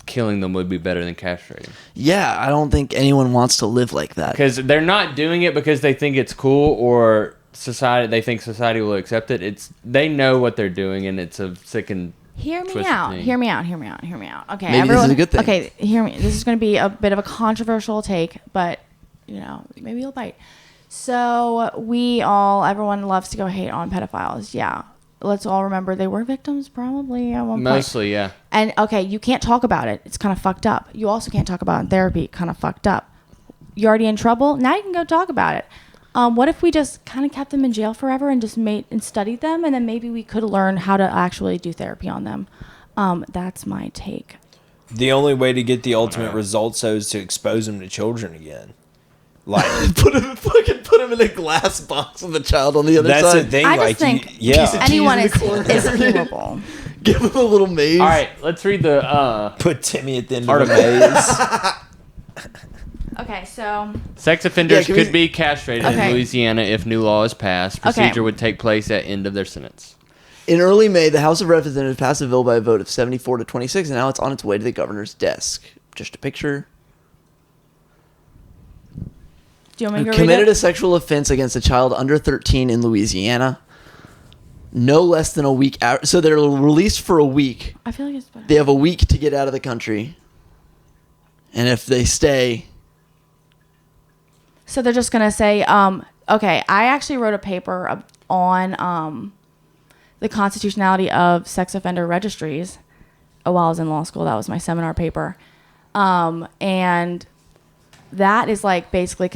killing them would be better than castrating. Yeah, I don't think anyone wants to live like that. Because they're not doing it because they think it's cool or society. They think society will accept it. It's they know what they're doing, and it's a sick and Hear me twisted out. thing. Hear me out. Hear me out. Hear me out. Okay, Maybe this is a good thing. Okay, hear me. This is going to be a bit of a controversial take, but you know, maybe you'll bite. So everyone loves to go hate on pedophiles. Yeah, let's all remember they were victims probably at one point. Mostly, yeah. And okay, you can't talk about it. It's kind of fucked up. You also can't talk about it in therapy. Kind of fucked up. You're already in trouble. Now you can go talk about it. What if we just kind of kept them in jail forever and just studied them, and then maybe we could learn how to actually do therapy on them. That's my take. The only way to get the ultimate results though is to expose them to children again. Like put him in a glass box with a child on the other that's side. the thing. I Like just think yeah, anyone in is the corner. healable. Give him a little maze. All right, let's read the put Timmy at the end of the maze. Okay, so sex offenders Yeah, can we- could be castrated Okay. in Louisiana if new law is passed. Procedure would take place at end of their sentence. In early May, the House of Representatives passed a bill by a vote of 74 to 26, and now it's on its way to the governor's desk. Just a picture. do you want me to Who read committed it? a sexual offense against a child under 13 in Louisiana. No less than a week out. So they're released for a week. I feel like it's better. They have a week to get out of the country. And if they stay, So they're just gonna say, okay. I actually wrote a paper on the constitutionality of sex offender registries while I was in law school. That was my seminar paper, and that is like basically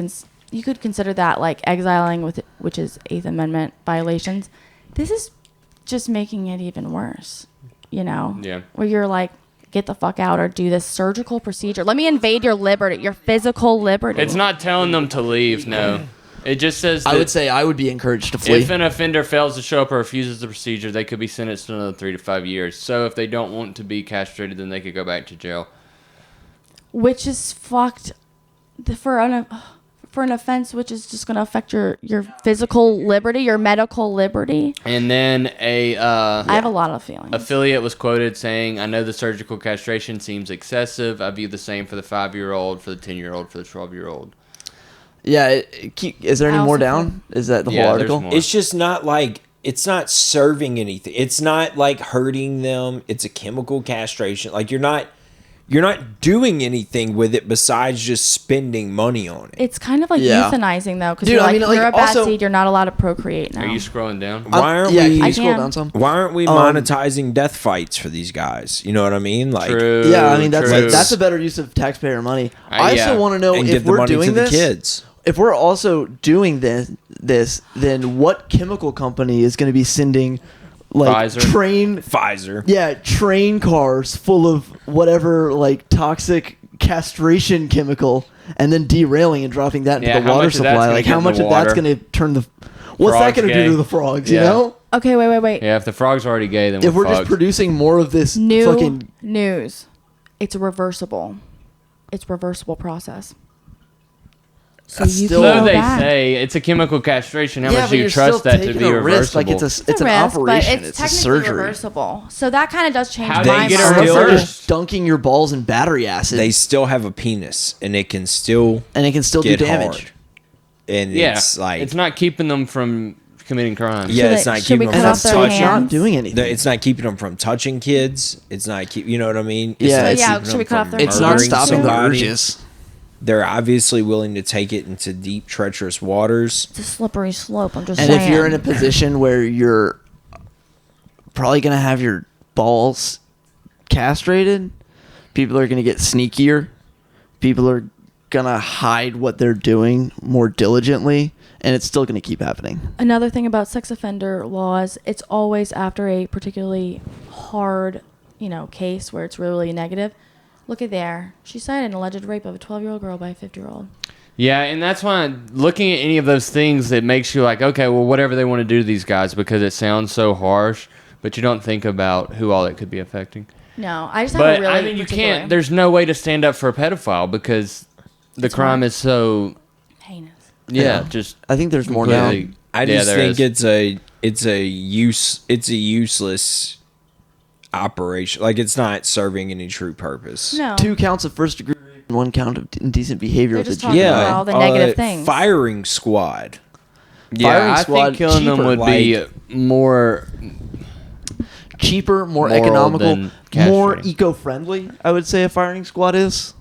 you could consider that like exiling which is Eighth Amendment violations. This is just making it even worse, you know? Yeah. Where you're like, get the fuck out or do this surgical procedure. Let me invade your liberty, your physical liberty. It's not telling them to leave, no. It just says that I would say I would be encouraged to flee. if an offender fails to show up or refuses the procedure, they could be sentenced to another 3 to 5 years. So if they don't want to be castrated, then they could go back to jail. Which is fucked for an offense which is just going to affect your physical liberty, your medical liberty. And then I have a lot of feelings. affiliate was quoted saying, "I know the surgical castration seems excessive. I view the same for the 5-year-old, for the 10-year-old, for the 12-year-old." Yeah. Is there any I more also down? Is that the Yeah, whole there's article? more. It's just not like it's not serving anything. It's not like hurting them. It's a chemical castration. Like you're not doing anything with it besides just spending money on it. It's kind of like Yeah. euthanizing though, because Dude, you're I like, mean, like, you're a bad also- seed. You're not allowed to procreate now. Are you scrolling down? Why aren't yeah, we? can I you scroll can. down some? Why aren't we monetizing death fights for these guys? You know what I mean? Like, True. Yeah, I mean true. that's a better use of taxpayer money. I yeah. also want to know and if give the we're money doing to the this. kids. If we're also doing this, then what chemical company is going to be sending like Pfizer. train cars full of whatever like toxic castration chemical and then derailing and dropping that into Yeah, the how water much of that's supply? gonna Like get how in much the of that's water? going to turn the what's that Frogs going to gay. do to the frogs? Yeah. You know, Okay, wait. Yeah, if the frog's already gay, then if we're we're just fucked. producing more of this New fucking news. It's reversible. It's reversible process. So you still- can So go they back. say it's a chemical castration. How Yeah, much but do you you're trust still that to taking be a reversible? risk. Like it's It's an a risk, operation. but It's a technically surgery. reversible. So that kind of does change How my do you mind. get it Unless they're reversed? just dunking your balls in battery acid, They still have a penis, and it can still and it can still do get damage. hard. And Yeah, it's like it's not keeping them from committing crimes. yeah, Should it's they- not should keeping we them cut from off their touching. It's not hands? doing anything. It's not keeping them from touching kids. It's not keep. You know what I mean? It's Yeah. not Yeah, keeping should we them cut off from their It's not murdering stopping the somebody. urges. They're obviously willing to take it into deep, treacherous waters. It's a slippery slope. I'm just And saying. if you're in a position where you're probably gonna have your balls castrated, people are gonna get sneakier. People are gonna hide what they're doing more diligently, and it's still gonna keep happening. Another thing about sex offender laws, it's always after a particularly hard, case where it's really negative. Look at there. She cited an alleged rape of a 12-year-old girl by a 50-year-old. Yeah, and that's why looking at any of those things, it makes you like, okay, well, whatever they want to do to these guys, because it sounds so harsh, but you don't think about who all it could be affecting. No, I just have But a really I mean, you particular can't. There's no way to stand up for a pedophile because the It's crime hard. is so. heinous. Yeah, Yeah. just I think there's more completely- now. I Yeah, just there think is. it's a useless operation. Like it's not serving any true purpose. No. 2 counts of first degree rape and 1 count of indecent behavior They're with a just talking juvenile. about all the negative things. Firing squad. yeah. I squad think killing them cheaper, would be more. Cheaper, more Moral economical, than more castrating. eco-friendly. I would say a firing squad is.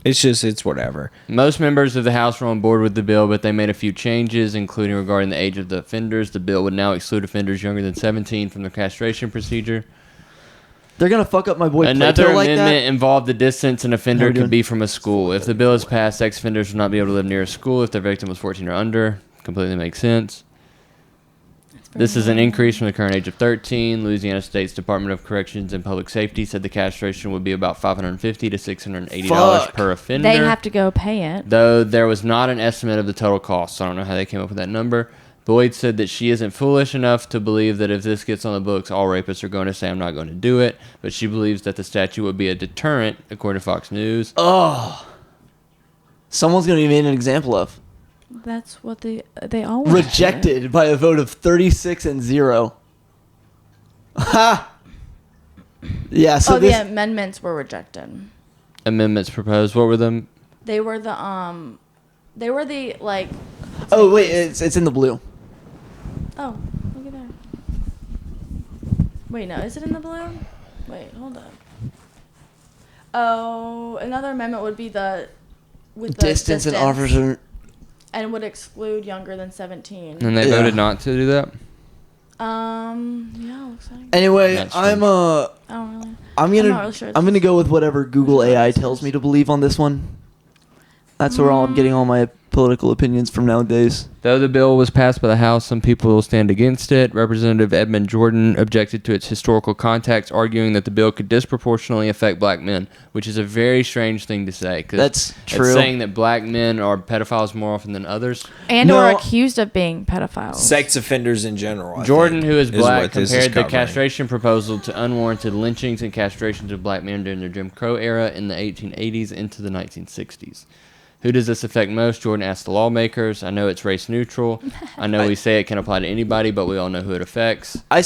It's whatever. Most members of the House were on board with the bill, but they made a few changes, including regarding the age of the offenders. The bill would now exclude offenders younger than 17 from the castration procedure. They're gonna fuck up my boy Another Plato like amendment that. involved the distance an How offender we could doing? be from a school. If the bill is passed, sex offenders will not be able to live near a school if their victim was 14 or under. Completely makes sense. This is an increase from the current age of 13. Louisiana State's Department of Corrections and Public Safety said the castration would be about $550 to $680 Fuck. per offender. They have to go pay it. Though there was not an estimate of the total cost, so I don't know how they came up with that number. Boyd said that she isn't foolish enough to believe that if this gets on the books, all rapists are going to say, I'm not going to do it. But she believes that the statute would be a deterrent, according to Fox News. Oh, someone's gonna be made an example of. That's what they always Rejected by a vote of 36-0. Ha! Yeah. Do. So Oh, this. the amendments were rejected. Amendments proposed. What were them? They were the like. Oh wait, it's in the blue. Oh, look at that. Wait, no, is it in the blue? Wait, hold up. Oh, another amendment would be the Distance and officer. and would exclude younger than 17. And they Yeah. voted not to do that? Yeah, looks like. Anyway, That's I'm true. I don't really. I'm I'm gonna not really sure I'm gonna this- go with whatever Google AI tells me to believe on this one. That's where I'm getting all my political opinions from nowadays. Though the bill was passed by the House, some people will stand against it. Representative Edmund Jordan objected to its historical context, arguing that the bill could disproportionately affect black men, which is a very strange thing to say. 'Cause That's it's true. saying that black men are pedophiles more often than others. And No. or accused of being pedophiles. Sex offenders in general. I Jordan, think, who is black, what this is compared the covering. castration proposal to unwarranted lynchings and castrations of black men during the Jim Crow era in the 1880s into the 1960s. Who does this affect most? Jordan asked the lawmakers. I know it's race neutral. I know we say it can apply to anybody, but we all know who it affects. I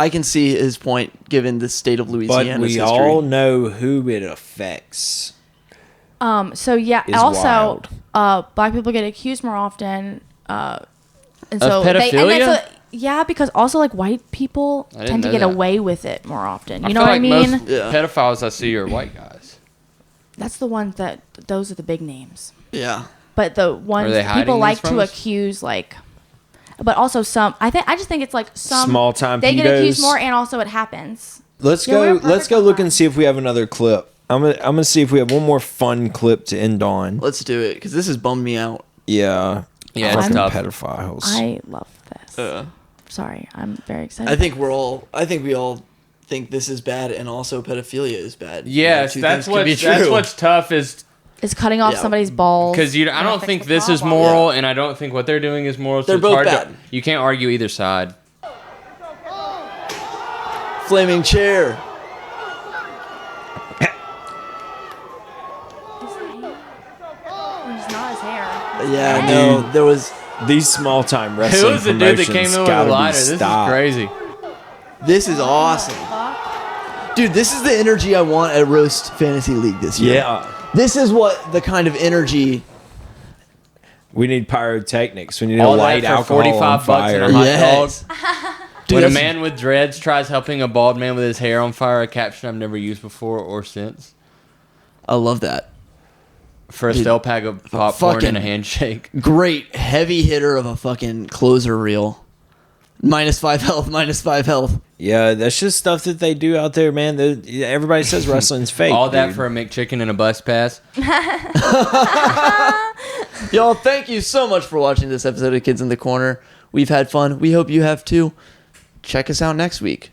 can see his point given the state of But Louisiana's we history. all know who it affects. So yeah, Is also wild. black people get accused more often, and Of so pedophilia? yeah, because also like white people I didn't tend to know get that. away with it more often. You know feel what I like mean? Most Yeah. pedophiles I see are white guys. That's the ones that those are the big names. Yeah. But the ones they hiding people these like from to us? accuse, like, but also some. I just think it's like some Small-time They get accused pedos. more, and also it happens. Let's Yeah, we're go. perfect Let's go on look that. and see if we have another clip. I'm gonna see if we have one more fun clip to end on. Let's do it because this has bummed me out. Yeah. Yeah, it's Fucking tough. pedophiles. I love this. Sorry, I'm very excited. I think we all think this is bad, and also pedophilia is bad. Yes, Two that's things can be that's true. what's tough is It's cutting off Yeah. somebody's balls. because I Gonna don't fix think the this is problem. moral, and I don't think what they're doing is moral. So They're it's both hard bad. you can't argue either side. Flaming chair. Or it's not his hair. Yeah, no, there was. These small time Who wrestling was the dude that came promotions in with gotta a be lighter? This is stopped. crazy. This is awesome. Dude, this is the energy I want at Roast Fantasy League this year. Yeah. This is what the kind of energy. We need pyrotechnics. We need All a that light for alcohol 45 on bucks and fire. a hot Yes. dog. Dude, When a that's- man with dreads tries helping a bald man with his hair on fire, a caption I've never used before or since. I love that. For a Dude, stale pack of popcorn fucking- and a handshake. Great heavy hitter of a fucking closer reel. -5 health, -5 health. Yeah, that's just stuff that they do out there, man. Everybody says wrestling's fake. All that dude. for a McChicken and a bus pass. Y'all, thank you so much for watching this episode of Kids in the Corner. We've had fun. We hope you have too. Check us out next week.